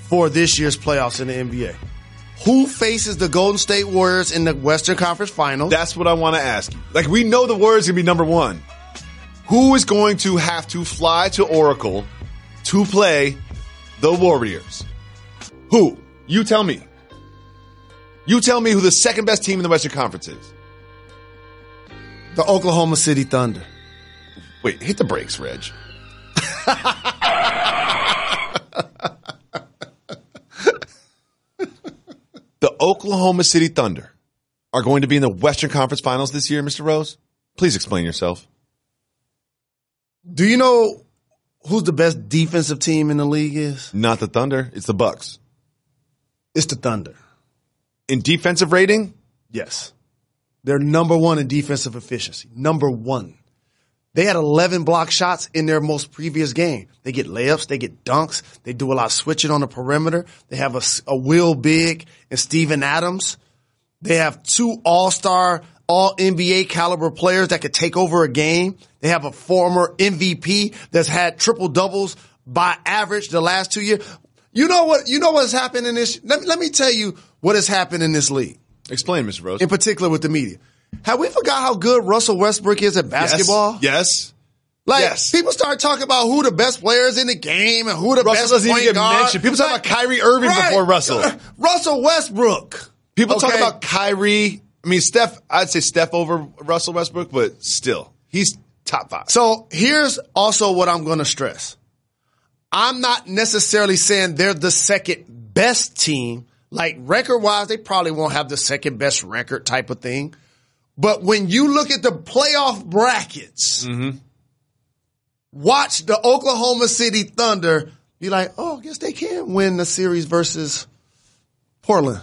[SPEAKER 6] for this year's playoffs in the NBA. Who faces the Golden State Warriors in the Western Conference Finals?
[SPEAKER 5] That's what I want to ask you. Like, we know the Warriors are going to be number one. Who is going to have to fly to Oracle to play the Warriors? Who? You tell me. You tell me who the second best team in the Western Conference is.
[SPEAKER 6] The Oklahoma City Thunder.
[SPEAKER 5] Wait, hit the brakes, Reg. The Oklahoma City Thunder are going to be in the Western Conference Finals this year, Mr. Rose. Please explain yourself.
[SPEAKER 6] Do you know who's the best defensive team in the league is?
[SPEAKER 5] Not the Thunder. It's the Bucks.
[SPEAKER 6] It's the Thunder.
[SPEAKER 5] In defensive rating?
[SPEAKER 6] Yes. They're number one in defensive efficiency. Number one. They had 11 block shots in their most previous game. They get layups. They get dunks. They do a lot of switching on the perimeter. They have a Will Big and Steven Adams. They have 2 all-star, all-NBA caliber players that could take over a game. They have a former MVP that's had triple-doubles by average the last 2 years. You know what's happened in this? Let me tell you what has happened in this league.
[SPEAKER 5] Explain, Mr. Rose.
[SPEAKER 6] In particular with the media. Have we forgot how good Russell Westbrook is at basketball?
[SPEAKER 5] Yes.
[SPEAKER 6] People start talking about who the best players in the game and who the
[SPEAKER 5] Russell
[SPEAKER 6] best
[SPEAKER 5] doesn't even
[SPEAKER 6] point
[SPEAKER 5] get
[SPEAKER 6] guard.
[SPEAKER 5] mentioned. People talk about Kyrie Irving before Russell.
[SPEAKER 6] Russell Westbrook.
[SPEAKER 5] People talk about Kyrie. I mean, Steph, I'd say Steph over Russell Westbrook, but still, he's top 5.
[SPEAKER 6] So here's also what I'm going to stress. I'm not necessarily saying they're the second best team. Like record-wise, they probably won't have the second best record type of thing. But when you look at the playoff brackets, watch the Oklahoma City Thunder be like, oh, I guess they can win the series versus Portland.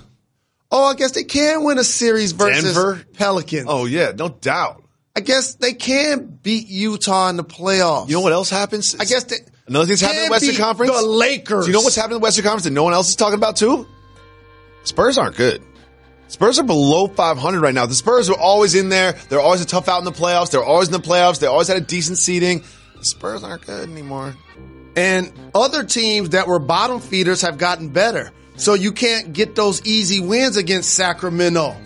[SPEAKER 6] Oh, I guess they can win a series versus
[SPEAKER 5] Denver?
[SPEAKER 6] Pelicans.
[SPEAKER 5] Oh, yeah, no doubt.
[SPEAKER 6] I guess they can beat Utah in the playoffs.
[SPEAKER 5] You know what else happens?
[SPEAKER 6] I guess they
[SPEAKER 5] Another thing's happening in the Western Conference?
[SPEAKER 6] The Lakers.
[SPEAKER 5] Do you know what's happening in the Western Conference that no one else is talking about too? Spurs aren't good. Spurs are below 500 right now. The Spurs are always in there. They're always a tough out in the playoffs. They're always in the playoffs. They always had a decent seeding. The Spurs aren't good anymore.
[SPEAKER 6] And other teams that were bottom feeders have gotten better. So you can't get those easy wins against Sacramento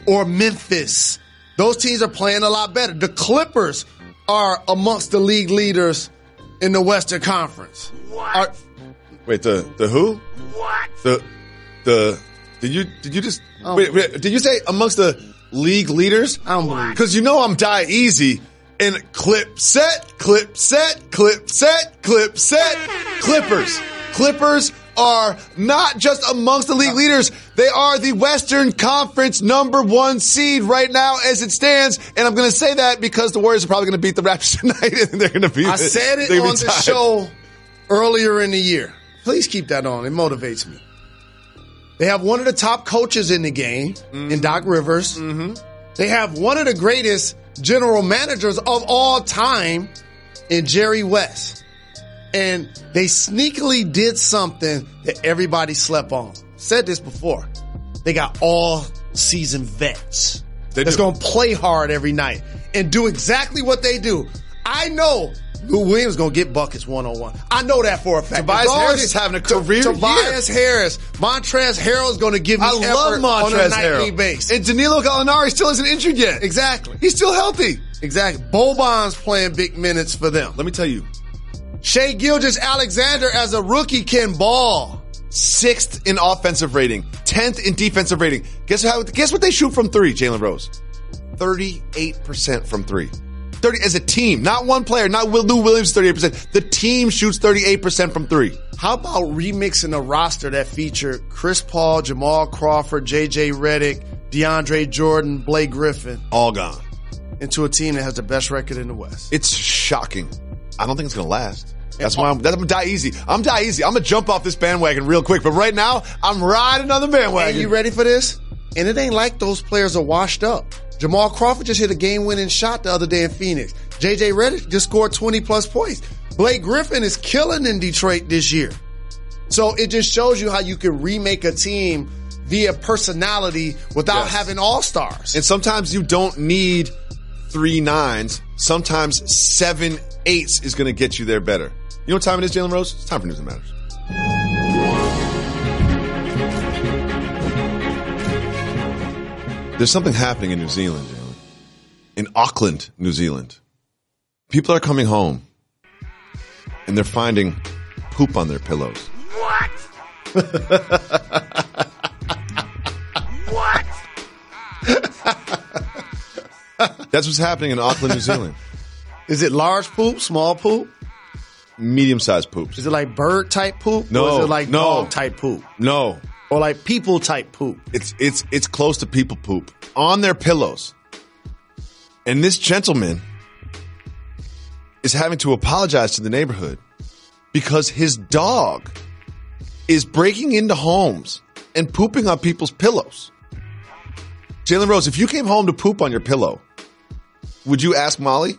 [SPEAKER 6] or Memphis. Those teams are playing a lot better. The Clippers are amongst the league leaders in the Western Conference.
[SPEAKER 5] What? Wait, the who?
[SPEAKER 6] What?
[SPEAKER 5] Did you just wait, did you say amongst the league leaders?
[SPEAKER 6] I don't believe.
[SPEAKER 5] Because you know I'm die easy and clip set, clip set, clip set, clip set. Clippers are not just amongst the league leaders. They are the Western Conference #1 seed right now as it stands. And I'm going to say that because the Warriors are probably going to beat the Raptors tonight. And they're going to beat
[SPEAKER 6] I said it on the show earlier in the year. Please keep that on. It motivates me. They have one of the top coaches in the game in Doc Rivers. Mm-hmm. They have one of the greatest general managers of all time in Jerry West. And they sneakily did something that everybody slept on. Said this before. They got all season vets that's going to play hard every night and do exactly what they do. I know Lou Williams is going to get buckets one-on-one. I know that for a fact.
[SPEAKER 5] Tobias Harris is having a career
[SPEAKER 6] Tobias Harris. Montrezl Harrell is going to give me effort on a nightly base.
[SPEAKER 5] And Danilo Gallinari still isn't injured yet.
[SPEAKER 6] Exactly.
[SPEAKER 5] He's still healthy.
[SPEAKER 6] Exactly. Boban's playing big minutes for them.
[SPEAKER 5] Let me tell you.
[SPEAKER 6] Shai Gilgeous-Alexander as a rookie can ball.
[SPEAKER 5] 6th in offensive rating. 10th in defensive rating. Guess what they shoot from three, Jalen Rose? 38% from three. 30 as a team, not one player, not Lou Williams 38%. The team shoots 38% from three.
[SPEAKER 6] How about remixing a roster that featured Chris Paul, Jamal Crawford, JJ Redick, DeAndre Jordan, Blake Griffin,
[SPEAKER 5] all gone,
[SPEAKER 6] into a team that has the best record in the West?
[SPEAKER 5] It's shocking. I don't think it's going to last. That's why I'm die easy. I'm die easy. I'm going to jump off this bandwagon real quick. But right now, I'm riding on the bandwagon.
[SPEAKER 6] And you ready for this? And it ain't like those players are washed up. Jamal Crawford just hit a game-winning shot the other day in Phoenix. JJ Redick just scored 20-plus points. Blake Griffin is killing in Detroit this year. So it just shows you how you can remake a team via personality without having all-stars.
[SPEAKER 5] And sometimes you don't need 3 9s. Sometimes 7 8s is going to get you there better. You know what time it is, Jalen Rose? It's time for News That Matters. There's something happening in New Zealand, Jalen. In Auckland, New Zealand. People are coming home, and they're finding poop on their pillows.
[SPEAKER 3] What? What?
[SPEAKER 5] That's what's happening in Auckland, New Zealand.
[SPEAKER 6] Is it large poop, small poop?
[SPEAKER 5] Medium-sized poops.
[SPEAKER 6] Is it like bird-type poop?
[SPEAKER 5] No.
[SPEAKER 6] Or is it like dog-type poop?
[SPEAKER 5] No.
[SPEAKER 6] Or like people-type poop?
[SPEAKER 5] It's close to people poop. On their pillows. And this gentleman is having to apologize to the neighborhood because his dog is breaking into homes and pooping on people's pillows. Jalen Rose, if you came home to poop on your pillow, would you ask Molly?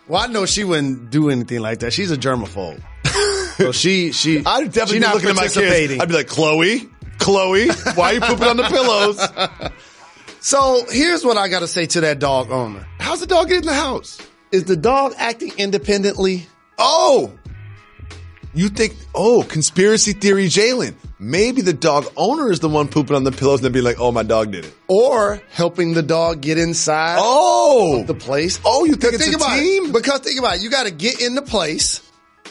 [SPEAKER 6] Well, I know she wouldn't do anything like that. She's a germaphobe. So
[SPEAKER 5] I'd definitely be looking at my kids. I'd be like, Chloe, why are you pooping on the pillows?
[SPEAKER 6] So here's what I got to say to that dog owner.
[SPEAKER 5] How's the dog get in the house?
[SPEAKER 6] Is the dog acting independently?
[SPEAKER 5] Oh, you think, conspiracy theory, Jalen. Maybe the dog owner is the one pooping on the pillows and then be like, oh, my dog did it.
[SPEAKER 6] Or helping the dog get inside of the place.
[SPEAKER 5] Oh, you think it's a team?
[SPEAKER 6] Because think about it. You got to get in the place.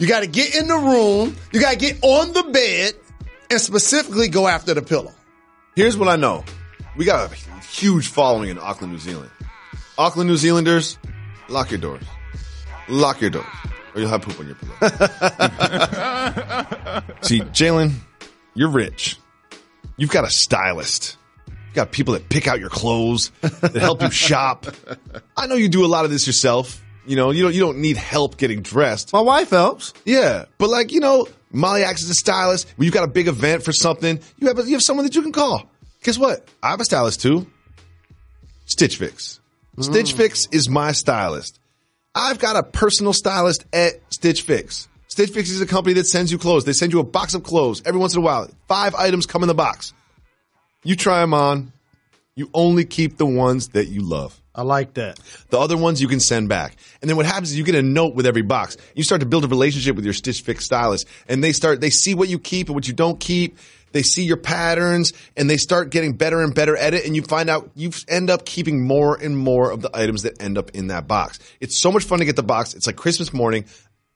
[SPEAKER 6] You got to get in the room. You got to get on the bed and specifically go after the pillow.
[SPEAKER 5] Here's what I know. We got a huge following in Auckland, New Zealand. Auckland, New Zealanders, lock your doors. Lock your doors. Or you'll have poop on your pillow. See, Jalen, you're rich. You've got a stylist. You got people that pick out your clothes, that help you shop. I know you do a lot of this yourself. You know, you don't need help getting dressed.
[SPEAKER 6] My wife helps.
[SPEAKER 5] Yeah, but like, you know, Molly acts as a stylist. When you've got a big event for something, you have someone that you can call. Guess what? I have a stylist too. Stitch Fix. Stitch Fix is my stylist. I've got a personal stylist at Stitch Fix. Stitch Fix is a company that sends you clothes. They send you a box of clothes every once in a while. 5 items come in the box. You try them on. You only keep the ones that you love.
[SPEAKER 6] I like that.
[SPEAKER 5] The other ones you can send back. And then what happens is you get a note with every box. You start to build a relationship with your Stitch Fix stylist. And they see what you keep and what you don't keep. They see your patterns and they start getting better and better at it. And you find out you end up keeping more and more of the items that end up in that box. It's so much fun to get the box. It's like Christmas morning.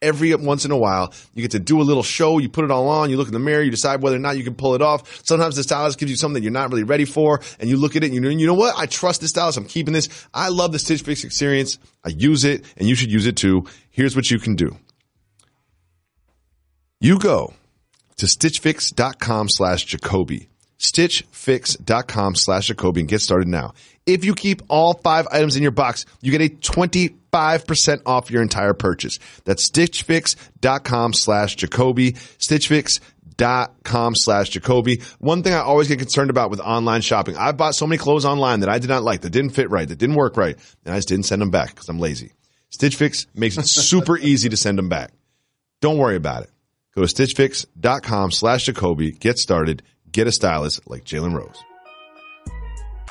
[SPEAKER 5] Every once in a while, you get to do a little show. You put it all on. You look in the mirror. You decide whether or not you can pull it off. Sometimes the stylist gives you something that you're not really ready for, and you look at it and you know what? I trust this stylist. I'm keeping this. I love the Stitch Fix experience. I use it, and you should use it too. Here's what you can do. You go to stitchfix.com/Jacoby. stitchfix.com/Jacoby and get started now. If you keep all 5 items in your box, you get a 25% off your entire purchase. That's stitchfix.com/Jacoby. stitchfix.com/Jacoby. One thing I always get concerned about with online shopping, I bought so many clothes online that I did not like, that didn't fit right, that didn't work right, and I just didn't send them back because I'm lazy. Stitch Fix makes it super easy to send them back. Don't worry about it. Go to stitchfix.com/Jacoby. Get started. Get a stylist like Jalen Rose.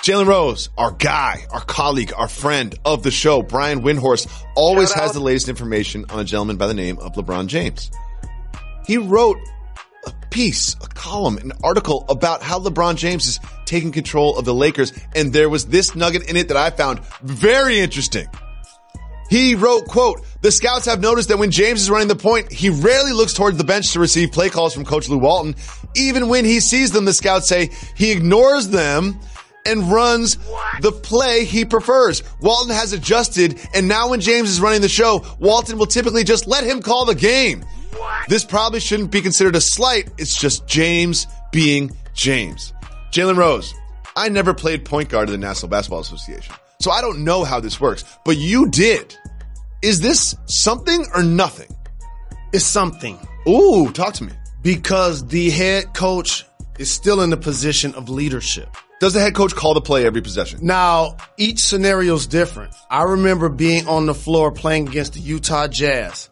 [SPEAKER 5] Jalen Rose, our guy, our colleague, our friend of the show, Brian Windhorst, always has the latest information on a gentleman by the name of LeBron James. He wrote a piece, a column, an article about how LeBron James is taking control of the Lakers, and there was this nugget in it that I found very interesting. He wrote, quote, "The scouts have noticed that when James is running the point, he rarely looks towards the bench to receive play calls from Coach Lou Walton. Even when he sees them, the scouts say he ignores them and runs the play he prefers. Walton has adjusted, and now when James is running the show, Walton will typically just let him call the game. This probably shouldn't be considered a slight. It's just James being James." Jalen Rose, I never played point guard in the National Basketball Association, so I don't know how this works, but you did. Is this something or nothing?
[SPEAKER 6] It's something.
[SPEAKER 5] Ooh, talk to me.
[SPEAKER 6] Because the head coach is still in the position of leadership.
[SPEAKER 5] Does the head coach call the play every possession?
[SPEAKER 6] Now, each scenario is different. I remember being on the floor playing against the Utah Jazz,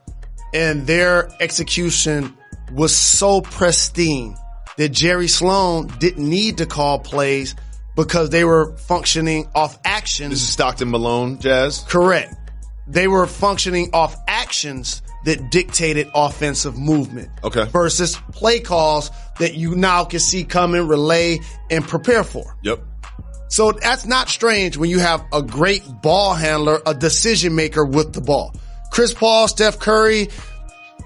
[SPEAKER 6] and their execution was so pristine that Jerry Sloan didn't need to call plays because they were functioning off actions.
[SPEAKER 5] This is Stockton Malone Jazz?
[SPEAKER 6] Correct. They were functioning off actions that dictated offensive movement.
[SPEAKER 5] Okay.
[SPEAKER 6] Versus play calls that you now can see coming, relay, and prepare for.
[SPEAKER 5] Yep.
[SPEAKER 6] So that's not strange when you have a great ball handler, a decision maker with the ball. Chris Paul, Steph Curry,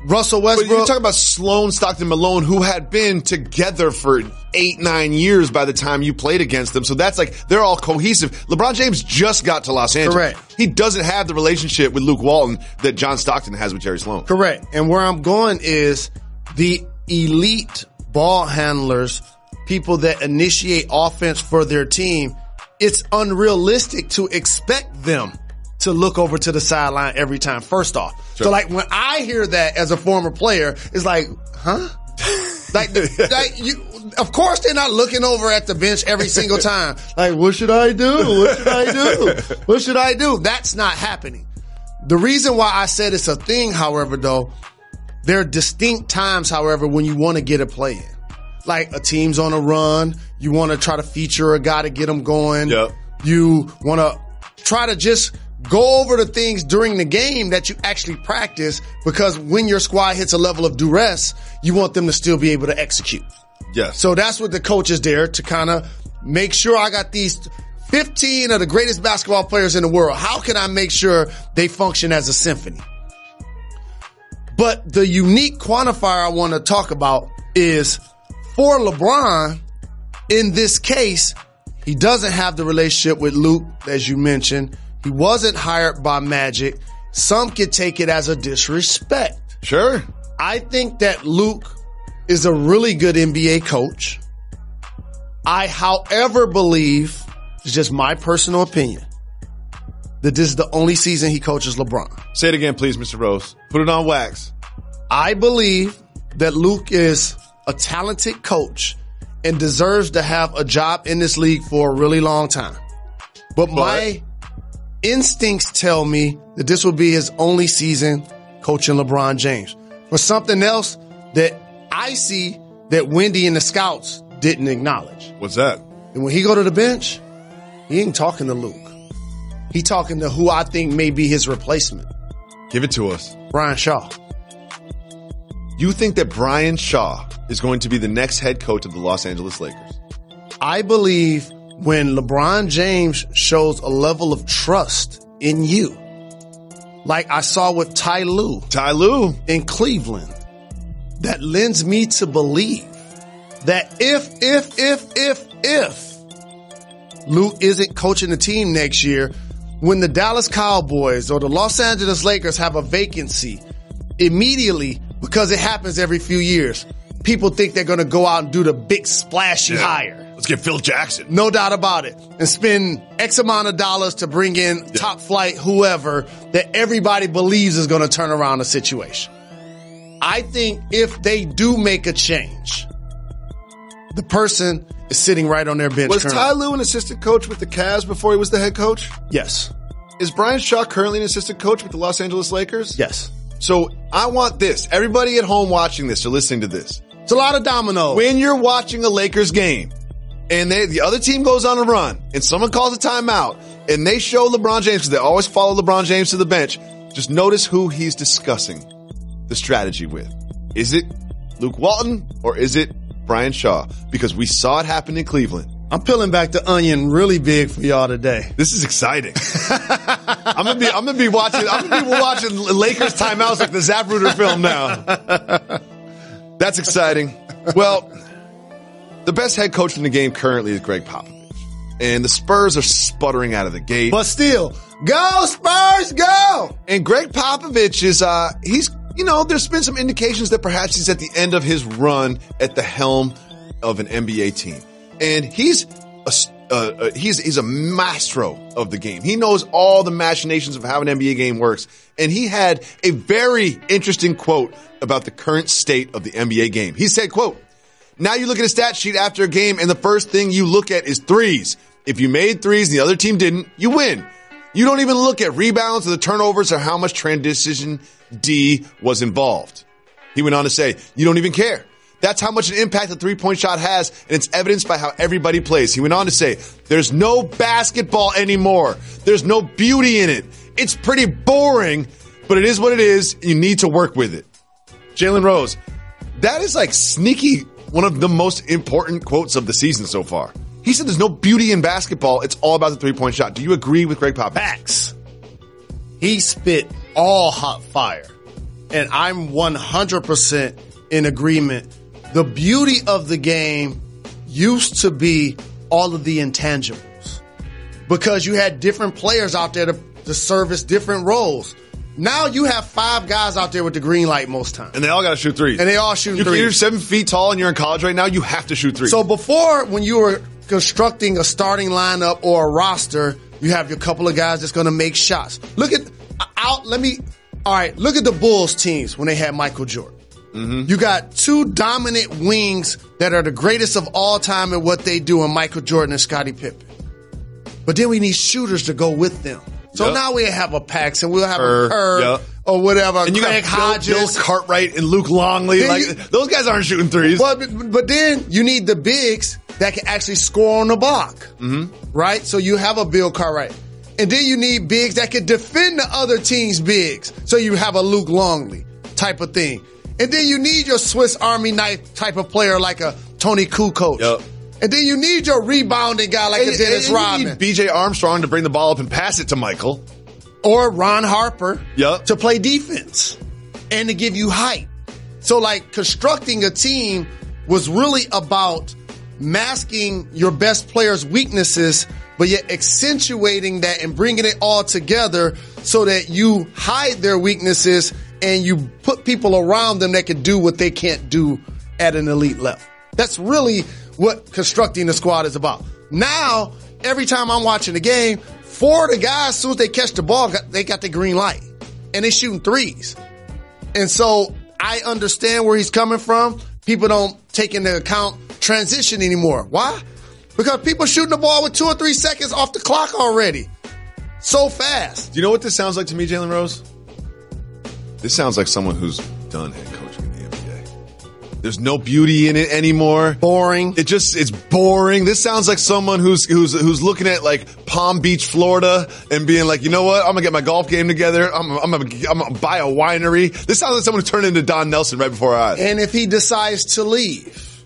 [SPEAKER 6] Russell Westbrook.
[SPEAKER 5] But you're talking about Sloan, Stockton, Malone, who had been together for 8-9 years by the time you played against them. So that's like, they're all cohesive. LeBron James just got to Los Angeles.
[SPEAKER 6] Correct.
[SPEAKER 5] He doesn't have the relationship with Luke Walton that John Stockton has with Jerry Sloan.
[SPEAKER 6] Correct. And where I'm going is the elite ball handlers, people that initiate offense for their team, it's unrealistic to expect them to look over to the sideline every time, first off. Sure. So like when I hear that as a former player, it's like, huh? like you, of course they're not looking over at the bench every single time. Like, what should I do? What should I do? What should I do? That's not happening. The reason why I said it's a thing, however, though, there are distinct times, however, when you want to get a play in. Like a team's on a run, you want to try to feature a guy to get them going.
[SPEAKER 5] Yep.
[SPEAKER 6] You want to try to just go over the things during the game that you actually practice, because when your squad hits a level of duress, you want them to still be able to execute.
[SPEAKER 5] Yes.
[SPEAKER 6] So that's what the coach is there to kind of make sure I got these 15 of the greatest basketball players in the world. How can I make sure they function as a symphony? But the unique quantifier I want to talk about is for LeBron, in this case, he doesn't have the relationship with Luke, as you mentioned. He wasn't hired by Magic. Some could take it as a disrespect.
[SPEAKER 5] Sure.
[SPEAKER 6] I think that Luke is a really good NBA coach. I, however, believe, it's just my personal opinion, that this is the only season he coaches LeBron.
[SPEAKER 5] Say it again, please, Mr. Rose. Put it on wax.
[SPEAKER 6] I believe that Luke is a talented coach and deserves to have a job in this league for a really long time. But my instincts tell me that this will be his only season coaching LeBron James. For something else that I see that Wendy and the scouts didn't acknowledge.
[SPEAKER 5] What's that?
[SPEAKER 6] And when he go to the bench, he ain't talking to Luke. He talking to who I think may be his replacement.
[SPEAKER 5] Give it to us.
[SPEAKER 6] Brian Shaw.
[SPEAKER 5] You think that Brian Shaw is going to be the next head coach of the Los Angeles Lakers?
[SPEAKER 6] I believe when LeBron James shows a level of trust in you, like I saw with Ty Lue in Cleveland, that lends me to believe that if Luke isn't coaching the team next year, when the Dallas Cowboys or the Los Angeles Lakers have a vacancy, immediately, because it happens every few years, people think they're going to go out and do the big splashy hire.
[SPEAKER 5] Let's get Phil Jackson.
[SPEAKER 6] No doubt about it. And spend X amount of dollars to bring in top flight whoever that everybody believes is going to turn around the situation. I think if they do make a change, the person is sitting right on their bench.
[SPEAKER 5] Was
[SPEAKER 6] currently.
[SPEAKER 5] Ty Lue an assistant coach with the Cavs before he was the head coach?
[SPEAKER 6] Yes.
[SPEAKER 5] Is Brian Shaw currently an assistant coach with the Los Angeles Lakers?
[SPEAKER 6] Yes.
[SPEAKER 5] So I want this. Everybody at home watching this or listening to this.
[SPEAKER 6] It's a lot of dominoes.
[SPEAKER 5] When you're watching a Lakers game and the other team goes on a run and someone calls a timeout and they show LeBron James, because they always follow LeBron James to the bench, just notice who he's discussing the strategy with. Is it Luke Walton or is it Brian Shaw? Because we saw it happen in Cleveland.
[SPEAKER 6] I'm peeling back the onion really big for y'all today.
[SPEAKER 5] This is exciting. I'm gonna be watching Lakers timeouts like the Zapruder film now. That's exciting. Well, the best head coach in the game currently is Greg Popovich. And the Spurs are sputtering out of the gate.
[SPEAKER 6] But still, go Spurs, go!
[SPEAKER 5] And Greg Popovich is, there's been some indications that perhaps he's at the end of his run at the helm of an NBA team. And he's a maestro of the game. He knows all the machinations of how an NBA game works. And he had a very interesting quote about the current state of the NBA game. He said, quote, "Now you look at a stat sheet after a game and the first thing you look at is threes. If you made threes and the other team didn't, you win. You don't even look at rebounds or the turnovers or how much transition D was involved." He went on to say, "You don't even care. That's how much an impact the three-point shot has, and it's evidenced by how everybody plays." He went on to say, "There's no basketball anymore. There's no beauty in it. It's pretty boring, but it is what it is. You need to work with it." Jalen Rose, that is like sneaky one of the most important quotes of the season so far. He said there's no beauty in basketball. It's all about the three-point shot. Do you agree with Greg Popovich?
[SPEAKER 6] Facts. He spit all hot fire, and I'm 100% in agreement. The beauty of the game used to be all of the intangibles because you had different players out there to service different roles. Now you have 5 guys out there with the green light most times.
[SPEAKER 5] And they all got to shoot threes.
[SPEAKER 6] And they all shooting threes.
[SPEAKER 5] You're 7 feet tall and you're in college right now, you have to shoot threes.
[SPEAKER 6] So before, when you were constructing a starting lineup or a roster, you have your couple of guys that's going to make shots. Look at the Bulls teams when they had Michael Jordan. Mm-hmm. You got 2 dominant wings that are the greatest of all time at what they do in Michael Jordan and Scottie Pippen. But then we need shooters to go with them. So now we have a Paxson, we'll have a Kerr or whatever.
[SPEAKER 5] And you
[SPEAKER 6] Craig
[SPEAKER 5] got Bill Cartwright and Luke Longley. Those guys aren't shooting threes.
[SPEAKER 6] But then you need the bigs that can actually score on the block, right? So you have a Bill Cartwright. And then you need bigs that can defend the other team's bigs. So you have a Luke Longley type of thing. And then you need your Swiss Army knife type of player like a Tony Kukoc.
[SPEAKER 5] Yep.
[SPEAKER 6] And then you need your rebounding guy like a Dennis Rodman.
[SPEAKER 5] You need B.J. Armstrong to bring the ball up and pass it to Michael.
[SPEAKER 6] Or Ron Harper
[SPEAKER 5] yep.
[SPEAKER 6] to play defense and to give you height. So like constructing a team was really about masking your best players' weaknesses, but yet accentuating that and bringing it all together so that you hide their weaknesses and you put people around them that can do what they can't do at an elite level. That's really what constructing the squad is about. Now, every time I'm watching the game, 4 of the guys, as soon as they catch the ball, they got the green light. And they shooting threes. And so I understand where he's coming from. People don't take into account transition anymore. Why? Because people shooting the ball with 2 or 3 seconds off the clock already. So fast.
[SPEAKER 5] Do you know what this sounds like to me, Jalen Rose? This sounds like someone who's done head coaching in the NBA. There's no beauty in it anymore.
[SPEAKER 6] Boring.
[SPEAKER 5] It's boring. This sounds like someone who's looking at like Palm Beach, Florida, and being like, you know what? I'm gonna get my golf game together. I'm gonna buy a winery. This sounds like someone who turned into Don Nelson right before our eyes.
[SPEAKER 6] And if he decides to leave,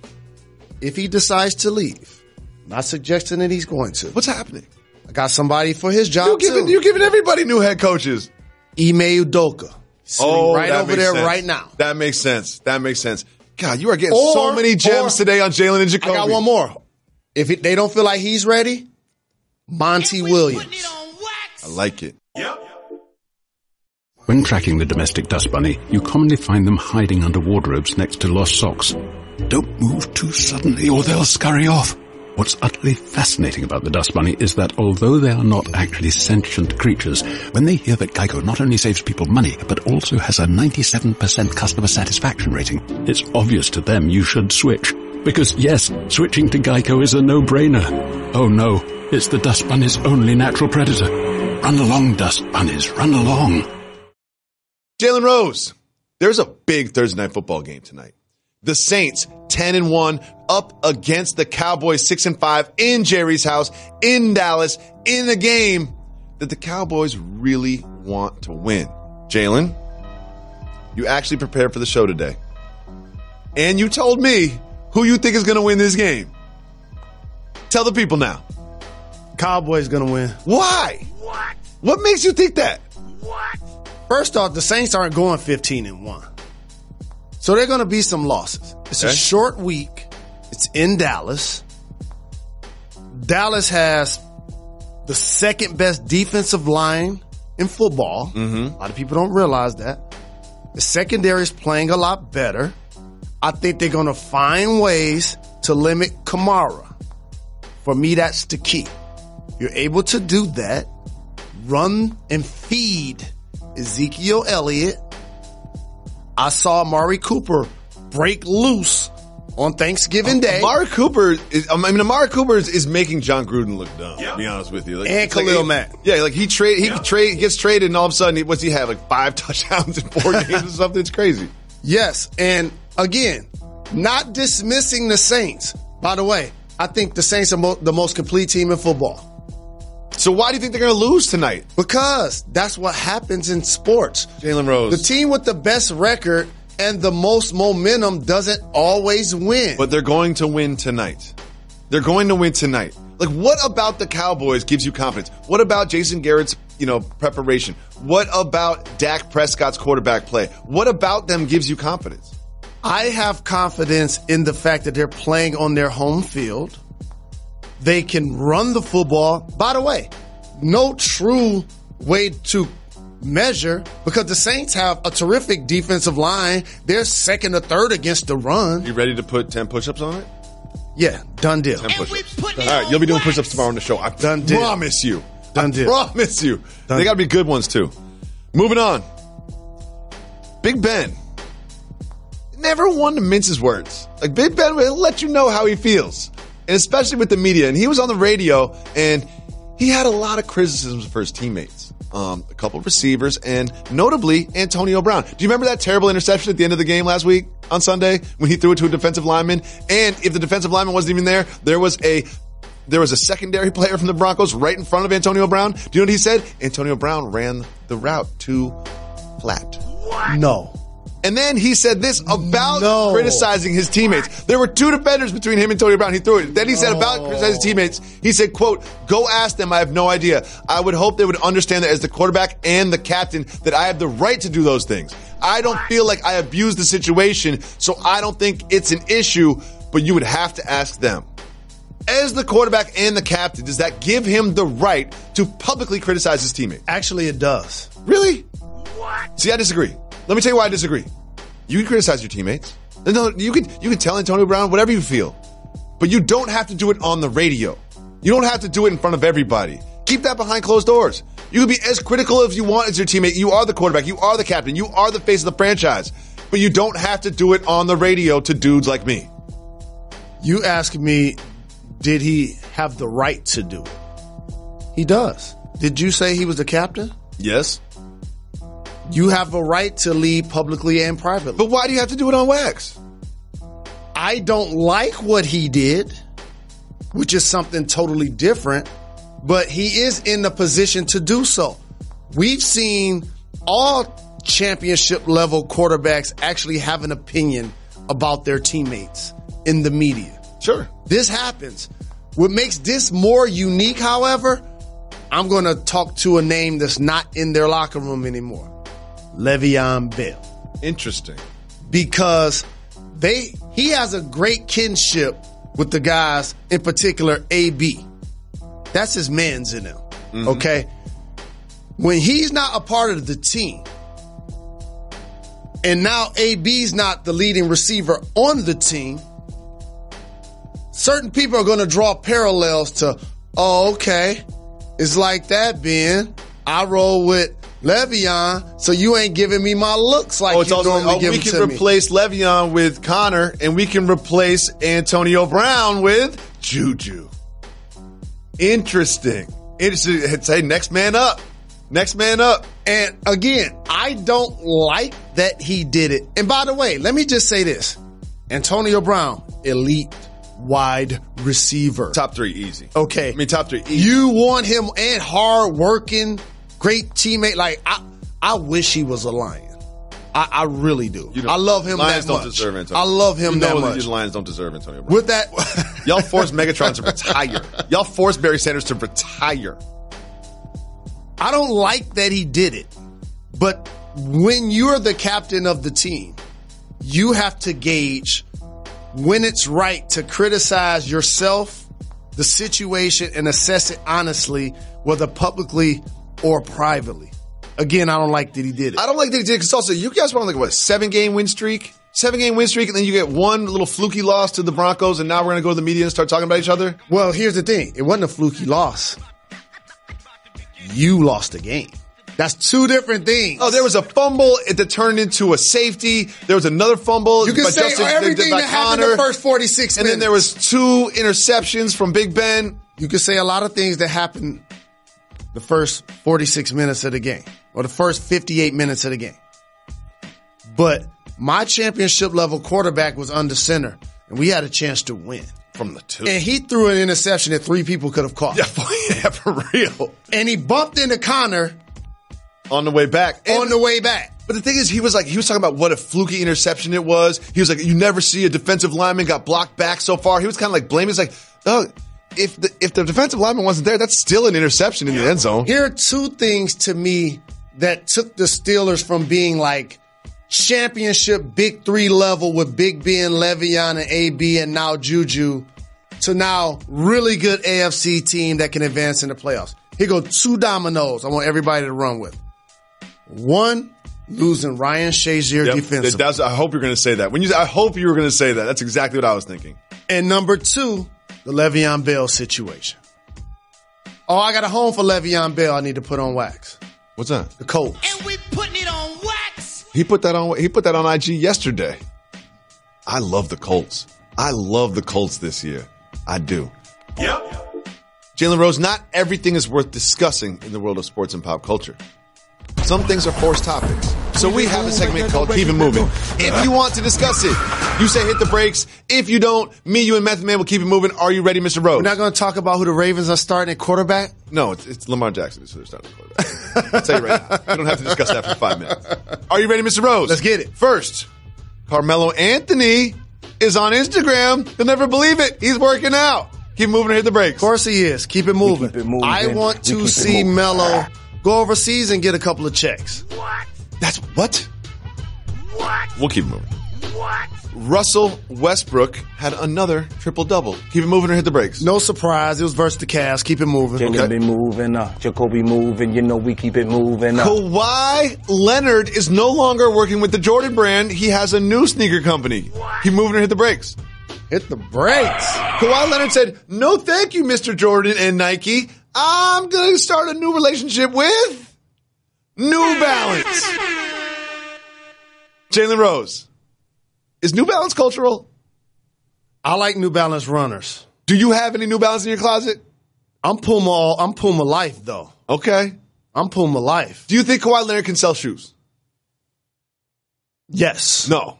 [SPEAKER 6] not suggesting that he's going to.
[SPEAKER 5] What's happening?
[SPEAKER 6] I got somebody for his job too.
[SPEAKER 5] You're giving everybody new head coaches.
[SPEAKER 6] Ime Udoka. Right over there
[SPEAKER 5] sense.
[SPEAKER 6] right now.
[SPEAKER 5] That makes sense. God, you are getting so many gems today on Jalen and Jacoby.
[SPEAKER 6] I got one more. If they don't feel like he's ready, Monty Williams.
[SPEAKER 5] I like it.
[SPEAKER 9] Yep. When tracking the domestic dust bunny, you commonly find them hiding under wardrobes next to lost socks. Don't move too suddenly or they'll scurry off. What's utterly fascinating about the dust bunny is that although they are not actually sentient creatures, when they hear that Geico not only saves people money, but also has a 97% customer satisfaction rating, it's obvious to them you should switch. Because yes, switching to Geico is a no-brainer. Oh no, it's the dust bunny's only natural predator. Run along, dust bunnies, run along.
[SPEAKER 5] Jalen Rose, there's a big Thursday night football game tonight. The Saints, 10-1, up against the Cowboys, 6-5, in Jerry's house, in Dallas, in a game that the Cowboys really want to win. Jalen, you actually prepared for the show today. And you told me who you think is going to win this game. Tell the people now.
[SPEAKER 6] Cowboys going to win.
[SPEAKER 5] Why? What makes you think that?
[SPEAKER 6] First off, the Saints aren't going 15-1. So there are going to be some losses. It's a short week. It's in Dallas. Dallas has the second best defensive line in football. Mm-hmm. A lot of people don't realize that. The secondary is playing a lot better. I think they're going to find ways to limit Kamara. For me, that's the key. You're able to do that. Run and feed Ezekiel Elliott. I saw Amari Cooper break loose on Thanksgiving Day.
[SPEAKER 5] Amari Cooper is making John Gruden look dumb, to be honest with you. Like,
[SPEAKER 6] and Khalil Mack.
[SPEAKER 5] Yeah, like he gets traded and all of a sudden, what's he have? Like 5 touchdowns in 4 games or something? It's crazy.
[SPEAKER 6] Yes. And again, not dismissing the Saints. By the way, I think the Saints are the most complete team in football.
[SPEAKER 5] So why do you think they're going to lose tonight?
[SPEAKER 6] Because that's what happens in sports.
[SPEAKER 5] Jalen Rose.
[SPEAKER 6] The team with the best record and the most momentum doesn't always win.
[SPEAKER 5] But they're going to win tonight. Like, what about the Cowboys gives you confidence? What about Jason Garrett's, preparation? What about Dak Prescott's quarterback play? What about them gives you confidence?
[SPEAKER 6] I have confidence in the fact that they're playing on their home field. They can run the football. By the way, no true way to measure because the Saints have a terrific defensive line. They're second or third against the run.
[SPEAKER 5] You ready to put 10 push-ups on it?
[SPEAKER 6] Yeah, done deal.
[SPEAKER 5] 10 push-ups. All right, you'll be doing push-ups tomorrow on the show. I promise you. Promise you. They got to be good ones, too. Moving on. Big Ben. Never one to mince his words. Like, Big Ben will let you know how he feels. And especially with the media. And he was on the radio, and he had a lot of criticisms for his teammates. A couple of receivers, and notably Antonio Brown. Do you remember that terrible interception at the end of the game last week on Sunday when he threw it to a defensive lineman? And if the defensive lineman wasn't even there was a secondary player from the Broncos right in front of Antonio Brown. Do you know what he said? Antonio Brown ran the route too flat.
[SPEAKER 6] What? No.
[SPEAKER 5] And then he said this about criticizing his teammates. There were 2 defenders between him and Antonio Brown. He threw it. Then he said about criticizing his teammates, he said, quote, "Go ask them. I have no idea. I would hope they would understand that as the quarterback and the captain that I have the right to do those things. I don't feel like I abused the situation, so I don't think it's an issue, but you would have to ask them." As the quarterback and the captain, does that give him the right to publicly criticize his teammates?
[SPEAKER 6] Actually, it does.
[SPEAKER 5] Really? What? See, I disagree. Let me tell you why I disagree. You can criticize your teammates. No, you can tell Antonio Brown whatever you feel. But you don't have to do it on the radio. You don't have to do it in front of everybody. Keep that behind closed doors. You can be as critical as you want as your teammate. You are the quarterback. You are the captain. You are the face of the franchise. But you don't have to do it on the radio to dudes like me.
[SPEAKER 6] You ask me, did he have the right to do it? He does. Did you say he was the captain?
[SPEAKER 5] Yes.
[SPEAKER 6] You have a right to lead publicly and privately.
[SPEAKER 5] But why do you have to do it on wax?
[SPEAKER 6] I don't like what he did, which is something totally different, but he is in the position to do so. We've seen all championship level quarterbacks actually have an opinion about their teammates in the media.
[SPEAKER 5] Sure.
[SPEAKER 6] This happens. What makes this more unique, however, I'm going to talk to a name that's not in their locker room anymore. Le'Veon Bell.
[SPEAKER 5] Interesting.
[SPEAKER 6] Because he has a great kinship with the guys, in particular AB. That's his man's in them. Mm-hmm. Okay? When he's not a part of the team, and now AB's not the leading receiver on the team, certain people are going to draw parallels to, oh, okay, it's like that, Ben. I roll with Le'Veon, so you ain't giving me my looks like you normally give them to me.
[SPEAKER 5] We can replace Le'Veon with Connor, and we can replace Antonio Brown with Juju. Interesting. Hey, next man up. Next man up.
[SPEAKER 6] And again, I don't like that he did it. And by the way, let me just say this. Antonio Brown, elite wide receiver.
[SPEAKER 5] Top 3 easy.
[SPEAKER 6] Okay.
[SPEAKER 5] I mean, top 3 easy.
[SPEAKER 6] You want him, and hard working, great teammate. Like, I wish he was a Lion. I really do. I love him
[SPEAKER 5] Lions
[SPEAKER 6] that much.
[SPEAKER 5] Don't deserve Antonio.
[SPEAKER 6] I love him that much.
[SPEAKER 5] The Lions don't deserve Antonio Brown.
[SPEAKER 6] With that,
[SPEAKER 5] y'all forced Megatron to retire. Y'all forced Barry Sanders to retire.
[SPEAKER 6] I don't like that he did it, but when you're the captain of the team, you have to gauge when it's right to criticize yourself, the situation, and assess it honestly, whether publicly or privately. Again, I don't like that he did it.
[SPEAKER 5] I don't like that he did it because also you guys were on like what, 7-game win streak? 7-game win streak, and then you get one little fluky loss to the Broncos, and now we're going to go to the media and start talking about each other?
[SPEAKER 6] Well, here's the thing. It wasn't a fluky loss. You lost the game. That's 2 different things.
[SPEAKER 5] Oh, there was a fumble that turned into a safety. There was another fumble.
[SPEAKER 6] You can say everything that happened in the first 46 minutes.
[SPEAKER 5] And then there was 2 interceptions from Big Ben.
[SPEAKER 6] You can say a lot of things that happened the first 46 minutes of the game, or the first 58 minutes of the game. But my championship level quarterback was under center, and we had a chance to win.
[SPEAKER 5] From the 2.
[SPEAKER 6] And he threw an interception that 3 people could have caught.
[SPEAKER 5] Yeah, for real.
[SPEAKER 6] And he bumped into Connor
[SPEAKER 5] on the way back.
[SPEAKER 6] But
[SPEAKER 5] the thing is, he was talking about what a fluky interception it was. He was like, you never see a defensive lineman got blocked back so far. He was kind of like blaming. It's like, oh, if the defensive lineman wasn't there, that's still an interception in the end zone.
[SPEAKER 6] Here are 2 things to me that took the Steelers from being like championship Big 3 level with Big Ben, Le'Veon, and AB, and now Juju, to now really good AFC team that can advance in the playoffs. Here go 2 dominoes I want everybody to run with. 1, losing Ryan Shazier defensively.
[SPEAKER 5] I hope you're going to say that. I hope you were going to say that. That's exactly what I was thinking.
[SPEAKER 6] And number 2, the Le'Veon Bell situation. Oh, I got a home for Le'Veon Bell I need to put on wax.
[SPEAKER 5] What's that?
[SPEAKER 6] The Colts.
[SPEAKER 4] And we putting it on wax.
[SPEAKER 5] He put that on IG yesterday. I love the Colts. I love the Colts this year. I do.
[SPEAKER 3] Yep.
[SPEAKER 5] Jalen Rose, not everything is worth discussing in the world of sports and pop culture. Some things are forced topics. So we have a segment called Keep It Moving. If you want to discuss it, you say hit the brakes. If you don't, me, you, and Method Man will keep it moving. Are you ready, Mr. Rose?
[SPEAKER 6] We're not going to talk about who the Ravens are starting at quarterback?
[SPEAKER 5] No, it's Lamar Jackson who's starting at quarterback. I'll tell you right now. We don't have to discuss that for 5 minutes. Are you ready, Mr. Rose?
[SPEAKER 6] Let's get it.
[SPEAKER 5] First, Carmelo Anthony is on Instagram. You'll never believe it. He's working out. Keep moving or hit the brakes.
[SPEAKER 6] Of course he is. Keep it moving.
[SPEAKER 11] Keep it moving.
[SPEAKER 6] I want to see Melo go overseas and get a couple of checks.
[SPEAKER 3] What?
[SPEAKER 5] That's what?
[SPEAKER 3] What?
[SPEAKER 5] We'll keep it moving.
[SPEAKER 3] What?
[SPEAKER 5] Russell Westbrook had another triple-double. Keep it moving or hit the brakes.
[SPEAKER 6] No surprise. It was versus the Cavs. Keep it moving.
[SPEAKER 11] Jalen been moving up. Jacoby moving. You know we keep it moving up.
[SPEAKER 5] Kawhi Leonard is no longer working with the Jordan brand. He has a new sneaker company. Keep moving or hit the brakes.
[SPEAKER 6] Hit the brakes.
[SPEAKER 5] Kawhi Leonard said, no thank you, Mr. Jordan and Nike. I'm going to start a new relationship with New Balance. Jalen Rose. Is New Balance cultural?
[SPEAKER 6] I like New Balance runners.
[SPEAKER 5] Do you have any New Balance in your closet?
[SPEAKER 6] I'm Puma Life, though.
[SPEAKER 5] Okay.
[SPEAKER 6] I'm Puma Life.
[SPEAKER 5] Do you think Kawhi Leonard can sell shoes?
[SPEAKER 6] Yes.
[SPEAKER 5] No.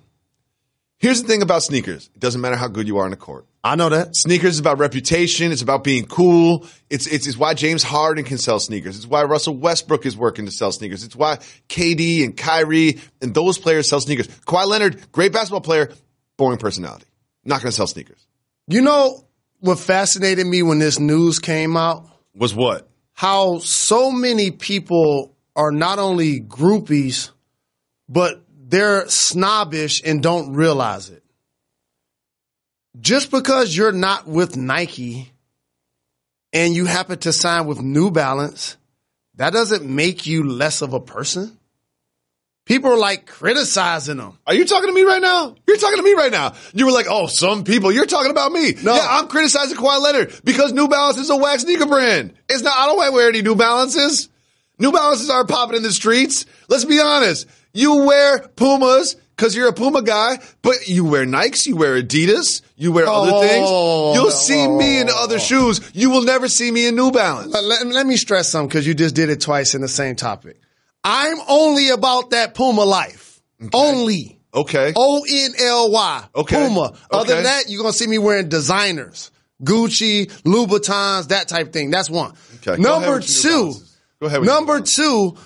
[SPEAKER 5] Here's the thing about sneakers. It doesn't matter how good you are on the court.
[SPEAKER 6] I know that.
[SPEAKER 5] Sneakers is about reputation. It's about being cool. It's why James Harden can sell sneakers. It's why Russell Westbrook is working to sell sneakers. It's why KD and Kyrie and those players sell sneakers. Kawhi Leonard, great basketball player, boring personality. Not going to sell sneakers.
[SPEAKER 6] You know what fascinated me when this news came out?
[SPEAKER 5] Was what?
[SPEAKER 6] How so many people are not only groupies, but they're snobbish and don't realize it. Just because you're not with Nike and you happen to sign with New Balance, that doesn't make you less of a person. People are like criticizing them.
[SPEAKER 5] Are you talking to me right now? You're talking to me right now. You were like, oh, some people. You're talking about me.
[SPEAKER 6] No.
[SPEAKER 5] Yeah, I'm criticizing Kawhi Leonard because New Balance is a whack sneaker brand. It's not. I don't wear any New Balances. New Balances aren't popping in the streets. Let's be honest. You wear Pumas because you're a Puma guy, but you wear Nikes, you wear Adidas, you wear other things. You'll see me in other shoes. You will never see me in New Balance.
[SPEAKER 6] Let me stress something because you just did it twice in the same topic. I'm only about that Puma life. Okay. Only.
[SPEAKER 5] Okay.
[SPEAKER 6] ONLY. Okay. Puma. Other than that, you're going to see me wearing designers. Gucci, Louboutins, that type of thing. That's one.
[SPEAKER 5] Okay.
[SPEAKER 6] Number two,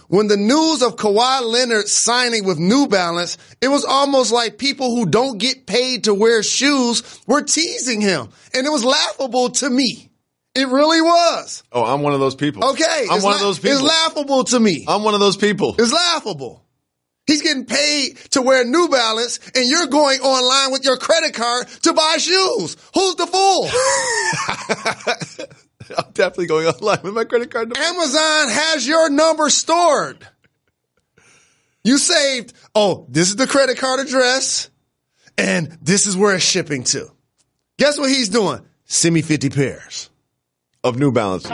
[SPEAKER 6] when the news of Kawhi Leonard signing with New Balance, it was almost like people who don't get paid to wear shoes were teasing him. And it was laughable to me. It really was.
[SPEAKER 5] Oh, I'm one of those people.
[SPEAKER 6] Okay.
[SPEAKER 5] I'm one of those people.
[SPEAKER 6] It's laughable to me.
[SPEAKER 5] I'm one of those people.
[SPEAKER 6] It's laughable. He's getting paid to wear New Balance, and you're going online with your credit card to buy shoes. Who's the fool?
[SPEAKER 5] I'm definitely going online with my credit card.
[SPEAKER 6] Amazon has your number stored. You saved, this is the credit card address, and this is where it's shipping to. Guess what he's doing? Send me 50 pairs.
[SPEAKER 5] Of New Balances.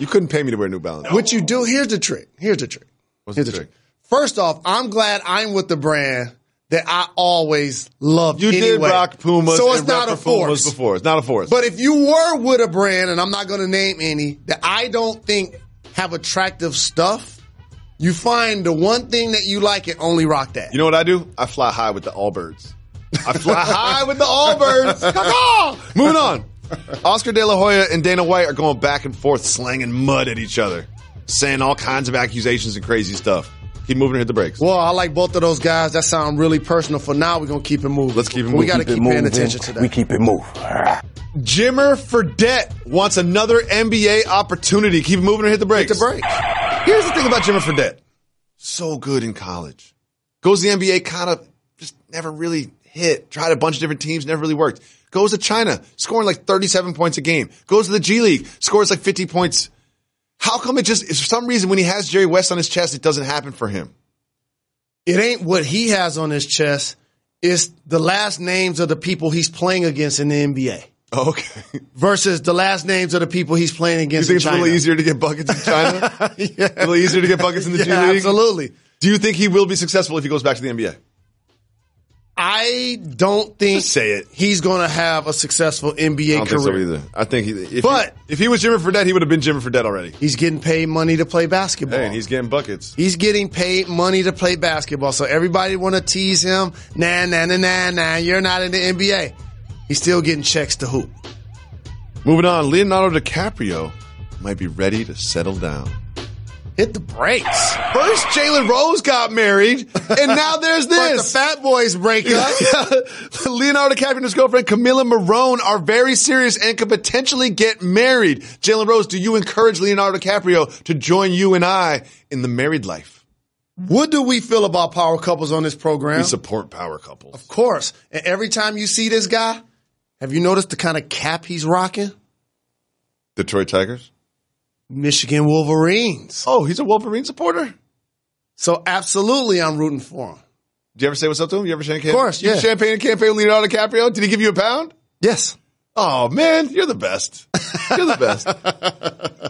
[SPEAKER 5] You couldn't pay me to wear New Balance.
[SPEAKER 6] What you do, here's the trick.
[SPEAKER 5] What's the trick?
[SPEAKER 6] First off, I'm glad I'm with the brand that I always loved
[SPEAKER 5] You
[SPEAKER 6] anyway.
[SPEAKER 5] did rock Pumas
[SPEAKER 6] so it's
[SPEAKER 5] and
[SPEAKER 6] not a force.
[SPEAKER 5] before. It's not a force.
[SPEAKER 6] But if you were with a brand, and I'm not going to name any, that I don't think have attractive stuff, you find the one thing that you like and only rock that.
[SPEAKER 5] You know what I do? I fly high with the Allbirds. I fly high with the Allbirds. Moving on. Oscar De La Hoya and Dana White are going back and forth slanging mud at each other, saying all kinds of accusations and crazy stuff. Keep moving or hit the brakes.
[SPEAKER 6] Well, I like both of those guys. That sound really personal. For now, we're going to keep it moving.
[SPEAKER 5] Let's keep it moving.
[SPEAKER 6] We got to keep paying attention to that.
[SPEAKER 11] We keep it moving.
[SPEAKER 5] Jimmer Fredette wants another NBA opportunity. Keep it moving or hit the brakes.
[SPEAKER 6] Hit the brakes.
[SPEAKER 5] Here's the thing about Jimmer Fredette. So good in college. Goes to the NBA, kind of just never really hit. Tried a bunch of different teams, never really worked. Goes to China, scoring like 37 points a game. Goes to the G League, scores like 50 points. How come for some reason, when he has Jerry West on his chest, it doesn't happen for him?
[SPEAKER 6] It ain't what he has on his chest. It's the last names of the people he's playing against in the NBA.
[SPEAKER 5] Okay.
[SPEAKER 6] Versus the last names of the people he's playing against in China.
[SPEAKER 5] You think it's really easier to get buckets in China?
[SPEAKER 6] Yeah.
[SPEAKER 5] A little easier to get buckets in the G League?
[SPEAKER 6] Absolutely.
[SPEAKER 5] Do you think he will be successful if he goes back to the NBA?
[SPEAKER 6] I don't think
[SPEAKER 5] Just say it.
[SPEAKER 6] He's going to have a successful NBA
[SPEAKER 5] I don't
[SPEAKER 6] career.
[SPEAKER 5] think so either. I think if he was Jimmer Fredette, he would have been Jimmer Fredette already.
[SPEAKER 6] He's getting paid money to play basketball.
[SPEAKER 5] Hey, and he's getting buckets.
[SPEAKER 6] He's getting paid money to play basketball. So everybody want to tease him. Nah, you're not in the NBA. He's still getting checks to hoop.
[SPEAKER 5] Moving on, Leonardo DiCaprio might be ready to settle down.
[SPEAKER 6] Hit the brakes.
[SPEAKER 5] First, Jalen Rose got married, and now there's this.
[SPEAKER 6] But the Fat Boys break up.
[SPEAKER 5] Leonardo DiCaprio and his girlfriend Camila Marone are very serious and could potentially get married. Jalen Rose, do you encourage Leonardo DiCaprio to join you and I in the married life?
[SPEAKER 6] What do we feel about power couples on this program?
[SPEAKER 5] We support power couples.
[SPEAKER 6] Of course. And every time you see this guy, have you noticed the kind of cap he's rocking?
[SPEAKER 5] Detroit Tigers?
[SPEAKER 6] Michigan Wolverines.
[SPEAKER 5] Oh, he's a Wolverine supporter?
[SPEAKER 6] So absolutely I'm rooting for him.
[SPEAKER 5] Did you ever say what's up to him? You ever champagne?
[SPEAKER 6] Of course, yeah.
[SPEAKER 5] You champagne and campaign with Leonardo DiCaprio? Did he give you a pound?
[SPEAKER 6] Yes.
[SPEAKER 5] Oh, man, you're the best. You're the best.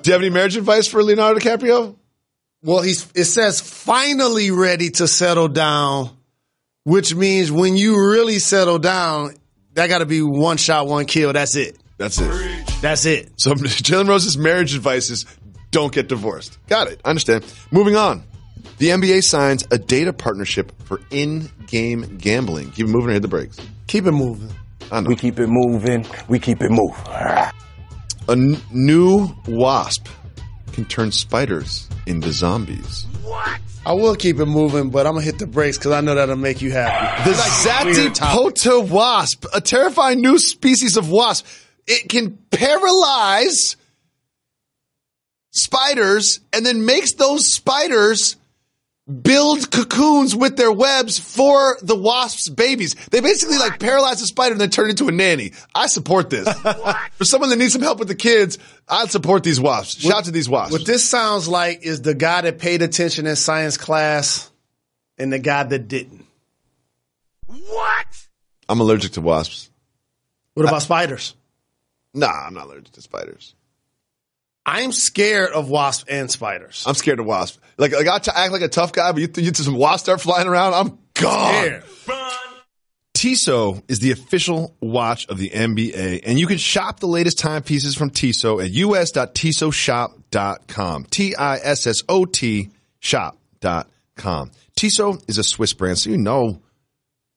[SPEAKER 5] Do you have any marriage advice for Leonardo DiCaprio?
[SPEAKER 6] Well, it says finally ready to settle down, which means when you really settle down, that got to be one shot, one kill. That's it.
[SPEAKER 5] That's it.
[SPEAKER 6] That's it.
[SPEAKER 5] So Jalen Rose's marriage advice is don't get divorced. Got it. I understand. Moving on. The NBA signs a data partnership for in-game gambling. Keep it moving or hit the brakes.
[SPEAKER 6] Keep it moving.
[SPEAKER 5] I know.
[SPEAKER 11] We keep it moving. We keep it moving.
[SPEAKER 5] A new wasp can turn spiders into zombies.
[SPEAKER 6] What? I will keep it moving, but I'm going to hit the brakes because I know that'll make you happy.
[SPEAKER 5] The Zatipota wasp, a terrifying new species of wasp. It can paralyze spiders and then makes those spiders build cocoons with their webs for the wasp's babies. They basically like paralyze the spider and then turn it into a nanny. I support this. For someone that needs some help with the kids, I'd support these wasps. Shout out to these wasps.
[SPEAKER 6] What this sounds like is the guy that paid attention in science class and the guy that didn't.
[SPEAKER 5] What? I'm allergic to wasps.
[SPEAKER 6] What about spiders?
[SPEAKER 5] Nah, I'm not allergic to spiders.
[SPEAKER 6] I'm scared of wasps and spiders.
[SPEAKER 5] I'm scared of wasps. Like I got to act like a tough guy, but you some wasps start flying around, I'm gone. Tissot is the official watch of the NBA, and you can shop the latest timepieces from Tissot at us.tissotshop.com. Tissot shop.com. Tissot is a Swiss brand, so you know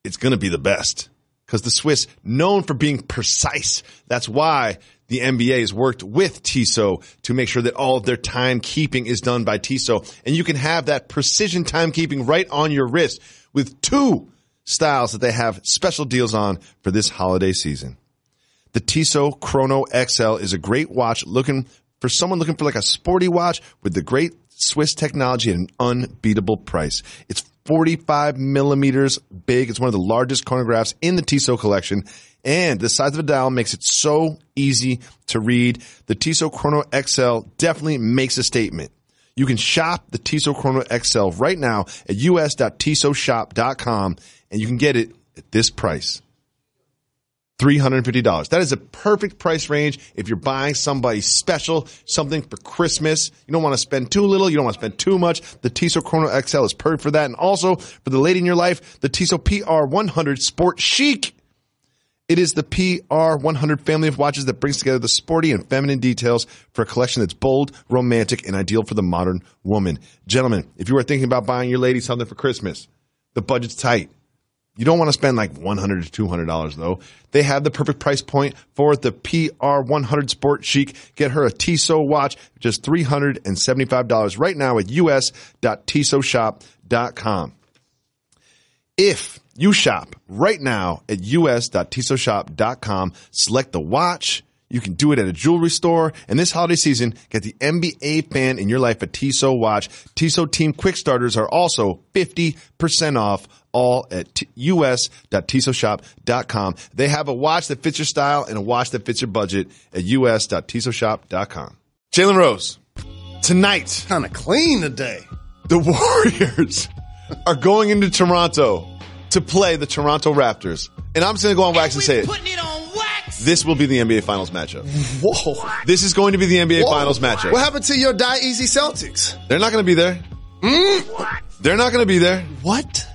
[SPEAKER 5] it's going to be the best because the Swiss, known for being precise. That's why the NBA has worked with Tissot to make sure that all of their timekeeping is done by Tissot. And you can have that precision timekeeping right on your wrist with 2 styles that they have special deals on for this holiday season. The Tissot Chrono XL is a great watch for someone looking for like a sporty watch with the great Swiss technology at an unbeatable price. It's 45 millimeters big. It's one of the largest chronographs in the Tissot collection. And the size of the dial makes it so easy to read. The Tissot Chrono XL definitely makes a statement. You can shop the Tissot Chrono XL right now at us.tissotshop.com, and you can get it at this price, $350. That is a perfect price range if you're buying somebody special, something for Christmas. You don't want to spend too little. You don't want to spend too much. The Tissot Chrono XL is perfect for that. And also, for the lady in your life, the Tissot PR100 Sport Chic. It is the PR100 family of watches that brings together the sporty and feminine details for a collection that's bold, romantic, and ideal for the modern woman. Gentlemen, if you are thinking about buying your lady something for Christmas, the budget's tight. You don't want to spend like $100 to $200, though. They have the perfect price point for the PR100 Sport Chic. Get her a Tissot watch, just $375 right now at us.tissotshop.com. If you shop right now at us.tissotshop.com, select the watch. You can do it at a jewelry store. And this holiday season, get the NBA fan in your life a Tissot watch. Tissot Team Quick Starters are also 50% off, all at us.tissotshop.com. They have a watch that fits your style and a watch that fits your budget at us.tissotshop.com. Jalen Rose, tonight.
[SPEAKER 6] Kind of clean today.
[SPEAKER 5] The Warriors are going into Toronto to play the Toronto Raptors. And I'm just going to go on wax and say it. This will be the NBA Finals matchup.
[SPEAKER 6] Whoa.
[SPEAKER 5] This is going to be the NBA Finals matchup.
[SPEAKER 6] What happened to your Die Easy Celtics?
[SPEAKER 5] They're not going to be there.
[SPEAKER 6] What?
[SPEAKER 5] They're not going to be there.
[SPEAKER 6] What?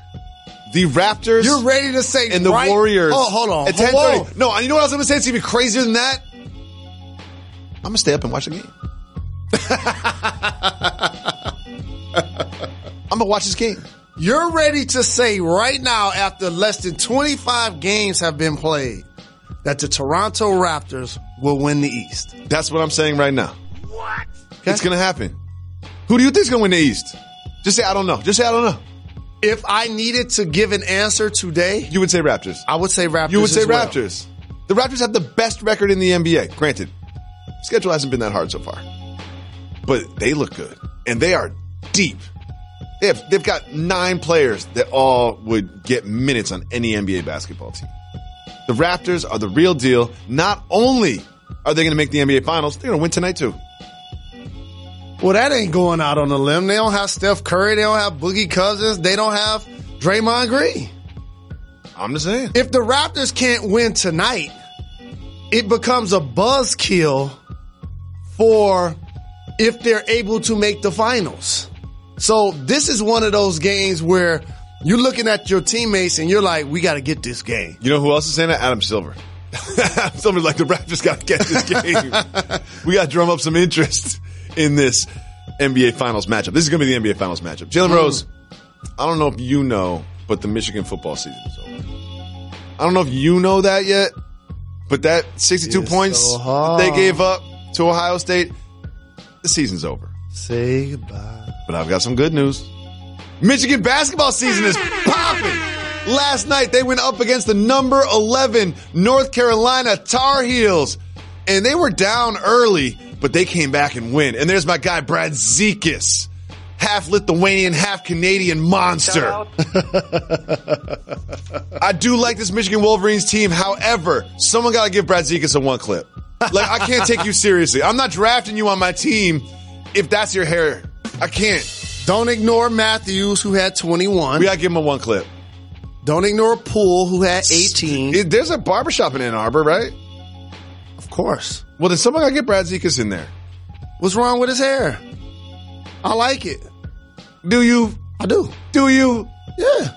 [SPEAKER 5] The Raptors.
[SPEAKER 6] You're ready to say
[SPEAKER 5] and the Warriors.
[SPEAKER 6] Oh, hold on.
[SPEAKER 5] At 10:30. No, you know what I was going to say? It's even crazier than that. I'm going to stay up and watch the game. I'm going to watch this game.
[SPEAKER 6] You're ready to say right now, after less than 25 games have been played, that the Toronto Raptors will win the East.
[SPEAKER 5] That's what I'm saying right now. What? Okay. It's going to happen. Who do you think is going to win the East? Just say, I don't know. Just say, I don't know.
[SPEAKER 6] If I needed to give an answer today,
[SPEAKER 5] you would say Raptors.
[SPEAKER 6] I would say Raptors.
[SPEAKER 5] You would say
[SPEAKER 6] well.
[SPEAKER 5] Raptors. The Raptors have the best record in the NBA. Granted, schedule hasn't been that hard so far. But they look good. And they are deep. They've got 9 players that all would get minutes on any NBA basketball team. The Raptors are the real deal. Not only are they going to make the NBA Finals, they're going to win tonight too.
[SPEAKER 6] Well, that ain't going out on a limb. They don't have Steph Curry. They don't have Boogie Cousins. They don't have Draymond Green.
[SPEAKER 5] I'm just saying.
[SPEAKER 6] If the Raptors can't win tonight, it becomes a buzzkill for if they're able to make the finals. So this is one of those games where you're looking at your teammates and you're like, we got to get this game.
[SPEAKER 5] You know who else is saying that? Adam Silver. Adam Silver's like, the Raptors got to get this game. We got to drum up some interest in this NBA Finals matchup. This is going to be the NBA Finals matchup. Jalen Rose, I don't know if you know, but the Michigan football season is over. I don't know if you know that yet, but that 62 points that they gave up to Ohio State, the season's over.
[SPEAKER 6] Say goodbye.
[SPEAKER 5] But I've got some good news. Michigan basketball season is popping. Last night, they went up against the number 11 North Carolina Tar Heels. And they were down early, but they came back and win. And there's my guy, Brad Zekas. Half Lithuanian, half Canadian monster. I do like this Michigan Wolverines team. However, someone got to give Brad Zekas a one clip. Like, I can't take you seriously. I'm not drafting you on my team if that's your hair. I can't.
[SPEAKER 6] Don't ignore Matthews, who had 21.
[SPEAKER 5] We got to give him a one clip.
[SPEAKER 6] Don't ignore Poole, who had 18.
[SPEAKER 5] There's a barbershop in Ann Arbor, right?
[SPEAKER 6] Of course.
[SPEAKER 5] Well, then someone got to get Brad Zekas in there.
[SPEAKER 6] What's wrong with his hair? I like it.
[SPEAKER 5] Do you?
[SPEAKER 6] I do.
[SPEAKER 5] Do you?
[SPEAKER 6] Yeah.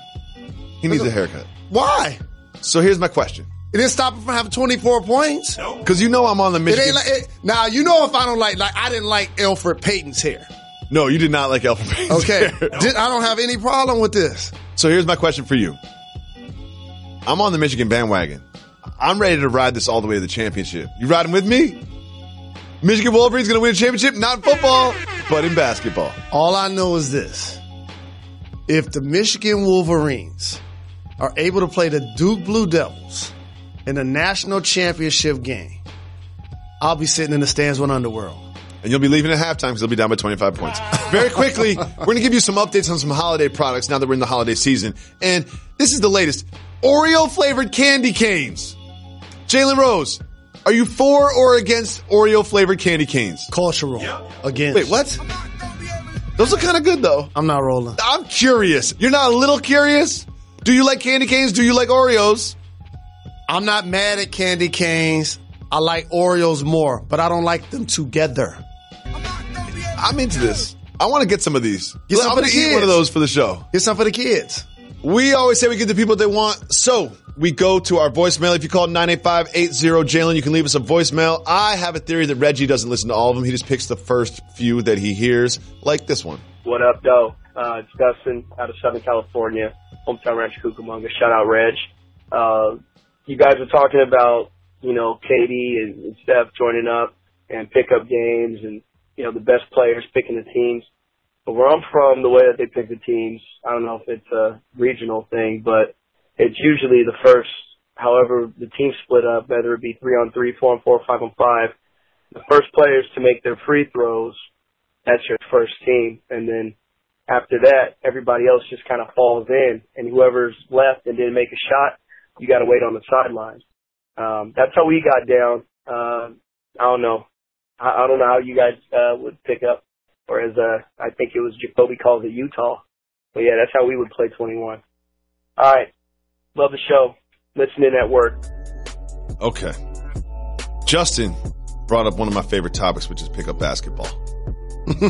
[SPEAKER 5] He needs a haircut.
[SPEAKER 6] Why?
[SPEAKER 5] So here's my question.
[SPEAKER 6] It didn't stop him from having 24 points.
[SPEAKER 5] Because you know I'm on the Michigan.
[SPEAKER 6] Now, you know if I don't like I didn't like Alfred Payton's hair.
[SPEAKER 5] No, you did not like Alfred Payton's hair.
[SPEAKER 6] I don't have any problem with this.
[SPEAKER 5] So here's my question for you. I'm on the Michigan bandwagon. I'm ready to ride this all the way to the championship. You riding with me? Michigan Wolverines going to win a championship, not in football, but in basketball.
[SPEAKER 6] All I know is this. If the Michigan Wolverines are able to play the Duke Blue Devils in a national championship game, I'll be sitting in the stands with Underworld.
[SPEAKER 5] And you'll be leaving at halftime because they'll be down by 25 points. Very quickly, we're going to give you some updates on some holiday products now that we're in the holiday season. And this is the latest. Oreo-flavored candy canes. Jalen Rose, are you for or against Oreo-flavored candy canes?
[SPEAKER 6] Cultural. Against.
[SPEAKER 5] Wait, what? Those look kind of good, though.
[SPEAKER 6] I'm not rolling.
[SPEAKER 5] I'm curious. You're not a little curious? Do you like candy canes? Do you like Oreos?
[SPEAKER 6] I'm not mad at candy canes. I like Oreos more, but I don't like them together.
[SPEAKER 5] I'm into this. I want to get some of these.
[SPEAKER 6] I'm going to
[SPEAKER 5] eat one of those for the show.
[SPEAKER 6] Get some for the kids.
[SPEAKER 5] We always say we get the people they want. So we go to our voicemail. If you call 985-80-JALEN, you can leave us a voicemail. I have a theory that Reggie doesn't listen to all of them. He just picks the first few that he hears, like this one.
[SPEAKER 12] What up, though? It's Dustin out of Southern California, hometown Ranch Cucamonga. Shout out, Reg. You guys were talking about, Katie and Steph joining up and pickup games and, the best players picking the teams. But where I'm from, the way that they pick the teams, I don't know if it's a regional thing, but it's usually the first, however the team split up, whether it be 3-on-3, 4-on-4, 5-on-5, the first players to make their free throws, that's your first team. And then after that, everybody else just kind of falls in. And whoever's left and didn't make a shot, you got to wait on the sidelines. That's how we got down. I don't know. I don't know how you guys would pick up. Whereas I think it was Jacoby calls it Utah. But yeah, that's how we would play 21. All right. Love the show. Listening at work.
[SPEAKER 5] Okay. Justin brought up one of my favorite topics, which is pickup basketball.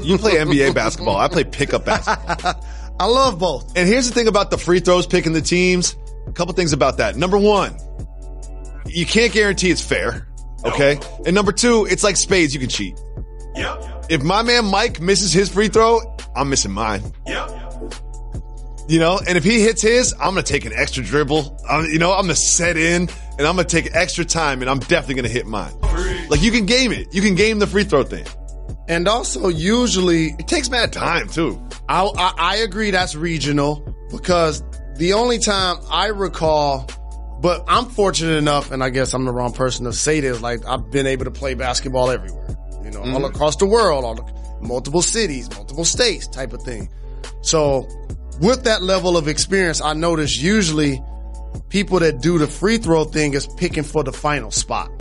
[SPEAKER 5] You play NBA basketball. I play pickup basketball.
[SPEAKER 6] I love both.
[SPEAKER 5] And here's the thing about the free throws, picking the teams. A couple things about that. Number one, you can't guarantee it's fair. Okay? Nope. And number two, it's like spades. You can cheat. Yep. If my man Mike misses his free throw, I'm missing mine. Yep. And if he hits his, I'm going to take an extra dribble. I'm going to set in and I'm going to take extra time and I'm definitely going to hit mine. Like you can game it. You can game the free throw thing.
[SPEAKER 6] And also usually
[SPEAKER 5] it takes mad time too.
[SPEAKER 6] I agree that's regional because the only time I recall, but I'm fortunate enough, and I guess I'm the wrong person to say this, like I've been able to play basketball everywhere, all across the world, multiple cities, multiple states type of thing. So with that level of experience, I notice usually people that do the free throw thing is picking for the final spot.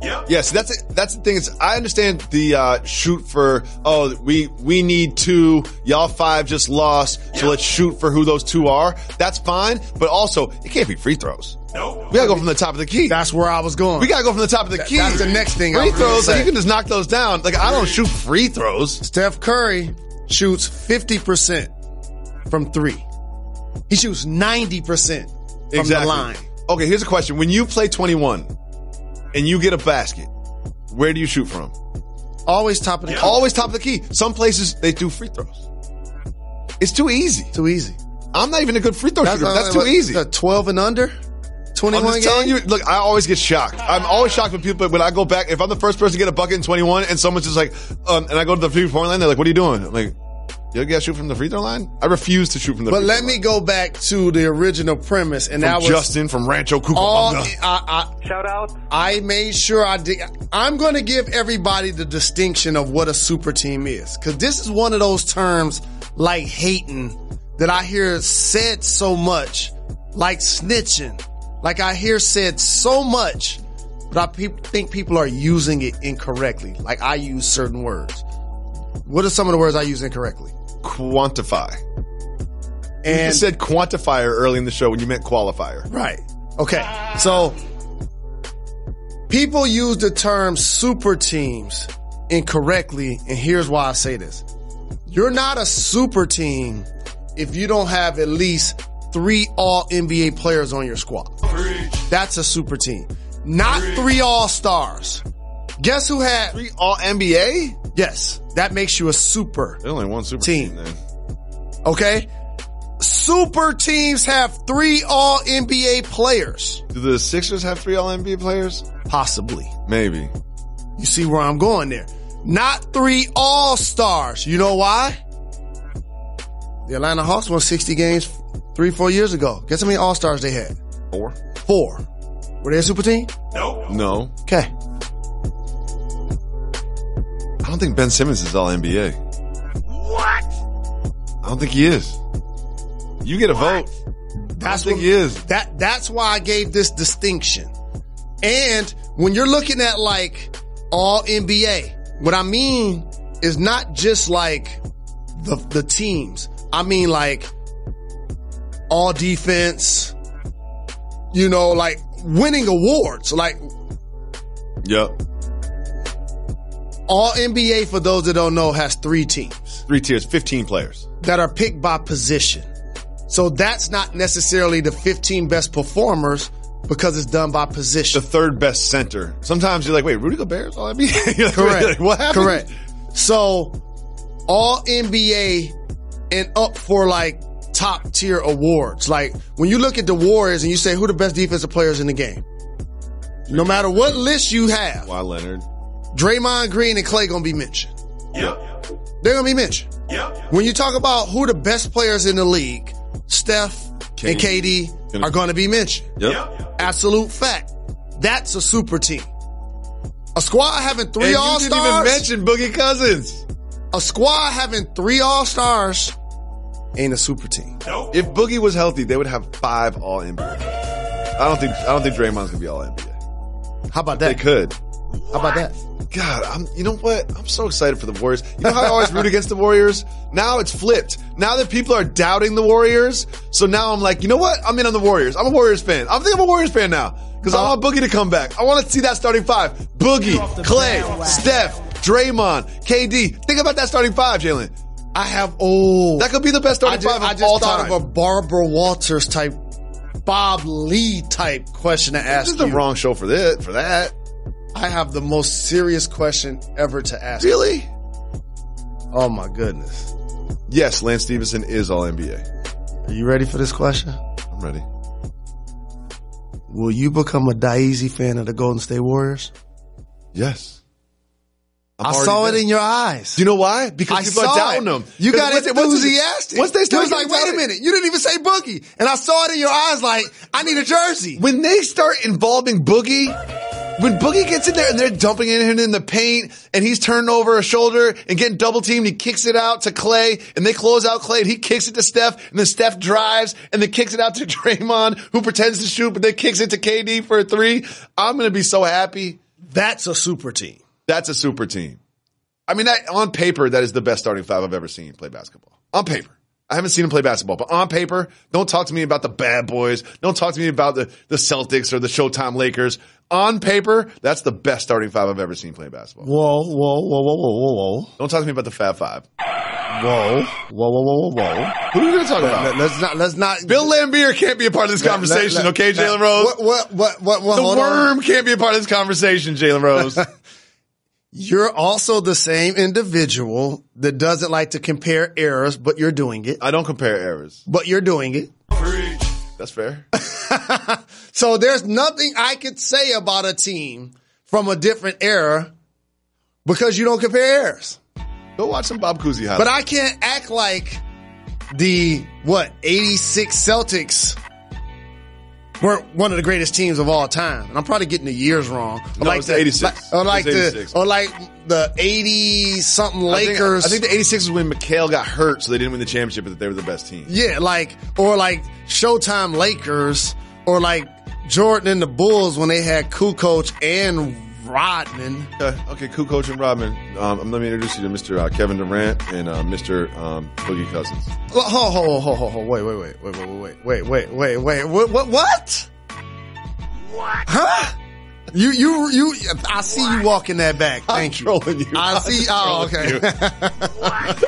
[SPEAKER 5] Yes, that's the thing. I understand the shoot for. We need 2. Y'all 5 just lost, so let's shoot for who those 2 are. That's fine, but also it can't be free throws. No, we gotta go from the top of the key.
[SPEAKER 6] That's where I was going.
[SPEAKER 5] We gotta go from the top of the key.
[SPEAKER 6] That's the next thing.
[SPEAKER 5] Free throws, like, you can just knock those down. Like, I don't shoot free throws.
[SPEAKER 6] Steph Curry shoots 50% from 3. He shoots 90% from the line.
[SPEAKER 5] Okay, here's a question: when you play 21 and you get a basket, where do you shoot from?
[SPEAKER 6] Always top of the key.
[SPEAKER 5] Always top of the key. Some places they do free throws. It's too easy.
[SPEAKER 6] Too easy.
[SPEAKER 5] I'm not even a good free throw shooter. That's too easy.
[SPEAKER 6] 12 and under? 21
[SPEAKER 5] I'm just telling you, look, I always get shocked. I'm always shocked when people, when I go back, if I'm the first person to get a bucket in 21 and someone's just like, and I go to the free-throw line, they're like, what are you doing? I'm like, you gotta shoot from the free throw line? I refuse to shoot from the free throw line.
[SPEAKER 6] But let me go back to the original premise, and that was
[SPEAKER 5] Justin from Rancho Cucamonga.
[SPEAKER 7] Shout out.
[SPEAKER 6] I made sure I did. I'm going to give everybody the distinction of what a super team is, because this is one of those terms like hating that I hear said so much, like snitching. Like I hear said so much, but I think people are using it incorrectly. Like I use certain words. What are some of the words I use incorrectly?
[SPEAKER 5] Quantify.
[SPEAKER 6] And
[SPEAKER 5] you said quantifier early in the show when you meant qualifier.
[SPEAKER 6] Right. Okay. So people use the term super teams incorrectly, and here's why I say this. You're not a super team if you don't have at least 3 all-NBA players on your squad. That's a super team. Not 3 all-stars. Guess who had
[SPEAKER 5] 3 all-NBA?
[SPEAKER 6] Yes. That makes you a super
[SPEAKER 5] There's only one super team then.
[SPEAKER 6] Okay? Super teams have 3 all-NBA players.
[SPEAKER 5] Do the Sixers have 3 all-NBA players?
[SPEAKER 6] Possibly.
[SPEAKER 5] Maybe.
[SPEAKER 6] You see where I'm going there. Not 3 all-stars. You know why? The Atlanta Hawks won 60 games 3-4 years ago. Guess how many all-stars they had?
[SPEAKER 5] 4.
[SPEAKER 6] 4. Were they a super team?
[SPEAKER 5] No.
[SPEAKER 6] Okay.
[SPEAKER 5] I don't think Ben Simmons is all-NBA.
[SPEAKER 6] What?
[SPEAKER 5] I don't think he is. You get a vote. I don't think he is.
[SPEAKER 6] That's why I gave this distinction. And when you're looking at like all NBA, what I mean is not just like the teams. I mean like all defense, like winning awards. Like,
[SPEAKER 5] yep.
[SPEAKER 6] All NBA, for those that don't know, has 3 teams.
[SPEAKER 5] 3 tiers, 15 players.
[SPEAKER 6] That are picked by position. So that's not necessarily the 15 best performers because it's done by position.
[SPEAKER 5] The 3rd best center. Sometimes you're like, wait, Rudy Gobert's all NBA?
[SPEAKER 6] Correct.
[SPEAKER 5] Like, what happened?
[SPEAKER 6] Correct. So all NBA and up for like top tier awards. Like when you look at the Warriors and you say who the best defensive players in the game, no matter what list you have,
[SPEAKER 5] Kawhi Leonard,
[SPEAKER 6] Draymond Green and Klay gonna be mentioned.
[SPEAKER 5] Yep.
[SPEAKER 6] They're gonna be mentioned.
[SPEAKER 5] Yep.
[SPEAKER 6] When you talk about who the best players in the league, Steph and KD are gonna be mentioned.
[SPEAKER 5] Yep.
[SPEAKER 6] Absolute fact. That's a super team. A squad having 3 all-stars.
[SPEAKER 5] You didn't even mention Boogie Cousins.
[SPEAKER 6] A squad having 3 all-stars ain't a super team.
[SPEAKER 5] Nope. If Boogie was healthy, they would have 5 all-NBA. I don't think Draymond's gonna be all-NBA.
[SPEAKER 6] How about that?
[SPEAKER 5] They could.
[SPEAKER 6] How about that?
[SPEAKER 5] God, you know what? I'm so excited for the Warriors. You know how I always root against the Warriors? Now it's flipped. Now that people are doubting the Warriors, so now I'm like, you know what? I'm in on the Warriors. I'm a Warriors fan. I think I'm a Warriors fan now because I want Boogie to come back. I want to see that starting 5. Boogie, Klay, Steph, Draymond, KD. Think about that starting 5, Jalen. That could be the best starting 5 of all time.
[SPEAKER 6] I just thought of a Barbara Walters type, Bob Lee type question to ask you.
[SPEAKER 5] This is the wrong show for that.
[SPEAKER 6] I have the most serious question ever to ask.
[SPEAKER 5] Really?
[SPEAKER 6] Oh my goodness.
[SPEAKER 5] Yes, Lance Stevenson is all NBA.
[SPEAKER 6] Are you ready for this question?
[SPEAKER 5] I'm ready.
[SPEAKER 6] Will you become a Daisy fan of the Golden State Warriors?
[SPEAKER 5] Yes.
[SPEAKER 6] I saw it in your eyes.
[SPEAKER 5] Do you know why? Because people are doubting them.
[SPEAKER 6] You got enthusiastic.
[SPEAKER 5] Once they started,
[SPEAKER 6] it was like, wait a minute, you didn't even say Boogie. And I saw it in your eyes like, I need a jersey.
[SPEAKER 5] When they start involving Boogie, when Boogie gets in there and they're dumping in him in the paint and he's turning over a shoulder and getting double teamed, he kicks it out to Klay and they close out Klay and he kicks it to Steph and then Steph drives and then kicks it out to Draymond who pretends to shoot but then kicks it to KD for a 3. I'm going to be so happy.
[SPEAKER 6] That's a super team.
[SPEAKER 5] That's a super team. I mean, on paper, that is the best starting five I've ever seen play basketball. On paper. I haven't seen him play basketball, but on paper, don't talk to me about the bad boys. Don't talk to me about the Celtics or the Showtime Lakers. On paper, that's the best starting five I've ever seen play basketball.
[SPEAKER 6] Whoa.
[SPEAKER 5] Don't talk to me about the Fab Five.
[SPEAKER 6] Whoa. Who
[SPEAKER 5] are we going to talk about?
[SPEAKER 6] Let's not.
[SPEAKER 5] Bill Laimbeer can't be a part of this conversation, okay, Jalen Rose?
[SPEAKER 6] What?
[SPEAKER 5] The Worm can't be a part of this conversation, Jalen Rose.
[SPEAKER 6] You're also the same individual that doesn't like to compare errors, but you're doing it.
[SPEAKER 5] I don't compare errors.
[SPEAKER 6] But you're doing it.
[SPEAKER 5] Preach. That's fair.
[SPEAKER 6] So there's nothing I could say about a team from a different era because you don't compare errors.
[SPEAKER 5] Go watch some Bob Cousy highlights.
[SPEAKER 6] But I can't act like the, 86 Celtics were one of the greatest teams of all time. And I'm probably getting the years wrong.
[SPEAKER 5] No, it's the 86.
[SPEAKER 6] Or like the 80-something Lakers.
[SPEAKER 5] I think the 86 was when McHale got hurt, so they didn't win the championship, but they were the best team.
[SPEAKER 6] Yeah, or Showtime Lakers, or like Jordan and the Bulls when they had Kukoc and Rodman.
[SPEAKER 5] Okay, Kukoc and Rodman. Let me introduce you to Mr. Kevin Durant and Mr. Boogie Cousins.
[SPEAKER 6] Wait. What? Huh? You. I see you walking that back. Thank you.
[SPEAKER 5] I'm trolling you.
[SPEAKER 6] I see. Oh, okay.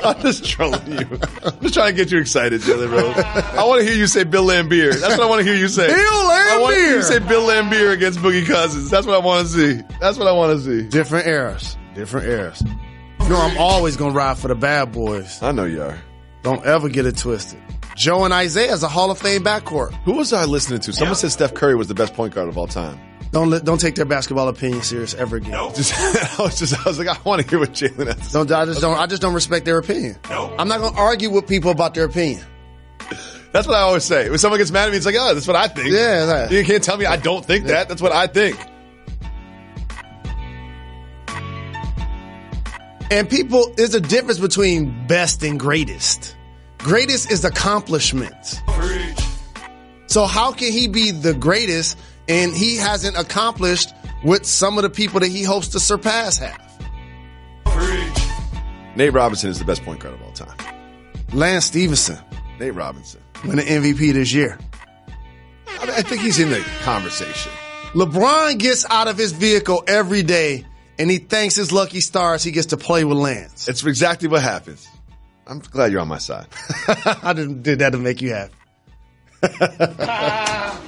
[SPEAKER 5] I'm just trolling you. I'm just trying to get you excited, Jalen Rose. I want to hear you say Bill Laimbeer. That's what I want to hear you say.
[SPEAKER 6] Bill Laimbeer.
[SPEAKER 5] I want to hear you say Bill Laimbeer against Boogie Cousins. That's what I want to see.
[SPEAKER 6] Different eras. You know, I'm always going to ride for the bad boys.
[SPEAKER 5] I know you are.
[SPEAKER 6] Don't ever get it twisted. Joe and Isaiah is a Hall of Fame backcourt.
[SPEAKER 5] Who was I listening to? Someone said Steph Curry was the best point guard of all time.
[SPEAKER 6] Don't take their basketball opinion serious ever again.
[SPEAKER 5] No. I was like, I want to hear what Jalen has to say.
[SPEAKER 6] I just don't respect their opinion. No. I'm not going to argue with people about their opinion.
[SPEAKER 5] That's what I always say. When someone gets mad at me, it's like, oh, that's what I think.
[SPEAKER 6] Yeah.
[SPEAKER 5] You can't tell me I don't think that. That's what I think.
[SPEAKER 6] And there's a difference between best and greatest. Greatest is accomplishment. So how can he be the greatest and he hasn't accomplished what some of the people that he hopes to surpass have?
[SPEAKER 5] Nate Robinson is the best point guard of all time.
[SPEAKER 6] Lance Stevenson.
[SPEAKER 5] Nate Robinson.
[SPEAKER 6] Win the MVP this year.
[SPEAKER 5] I think he's in the conversation.
[SPEAKER 6] LeBron gets out of his vehicle every day and he thanks his lucky stars he gets to play with Lance.
[SPEAKER 5] It's exactly what happens. I'm glad you're on my side.
[SPEAKER 6] I did that to make you happy.
[SPEAKER 5] I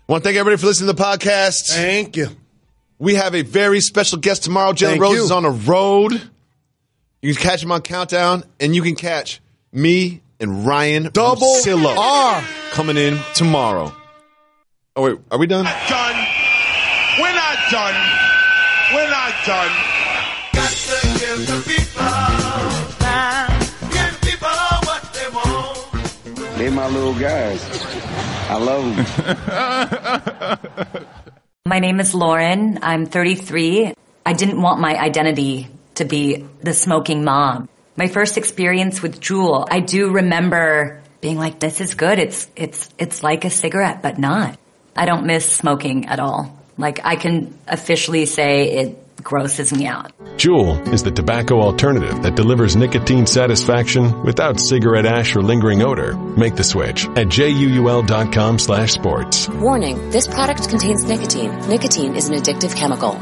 [SPEAKER 5] want to thank everybody for listening to the podcast.
[SPEAKER 6] Thank you.
[SPEAKER 5] We have a very special guest tomorrow. Jalen Rose is on the road. You can catch him on Countdown, and you can catch me and Ryan
[SPEAKER 6] Double
[SPEAKER 5] Silo
[SPEAKER 6] R
[SPEAKER 5] coming in tomorrow. Oh, wait. Are we done?
[SPEAKER 3] Done. We're not done. We're not done. Got to give the people time. Give people what they want.
[SPEAKER 13] They're my little guys. I love them.
[SPEAKER 14] My name is Lauren. I'm 33. I didn't want my identity to be the smoking mom. My first experience with Juul, I do remember being like, this is good. It's like a cigarette, but not. I don't miss smoking at all. Like, I can officially say it grosses me out.
[SPEAKER 1] Juul is the tobacco alternative that delivers nicotine satisfaction without cigarette ash or lingering odor. Make the switch at JUUL.com/sports.
[SPEAKER 15] Warning, this product contains nicotine. Nicotine is an addictive chemical.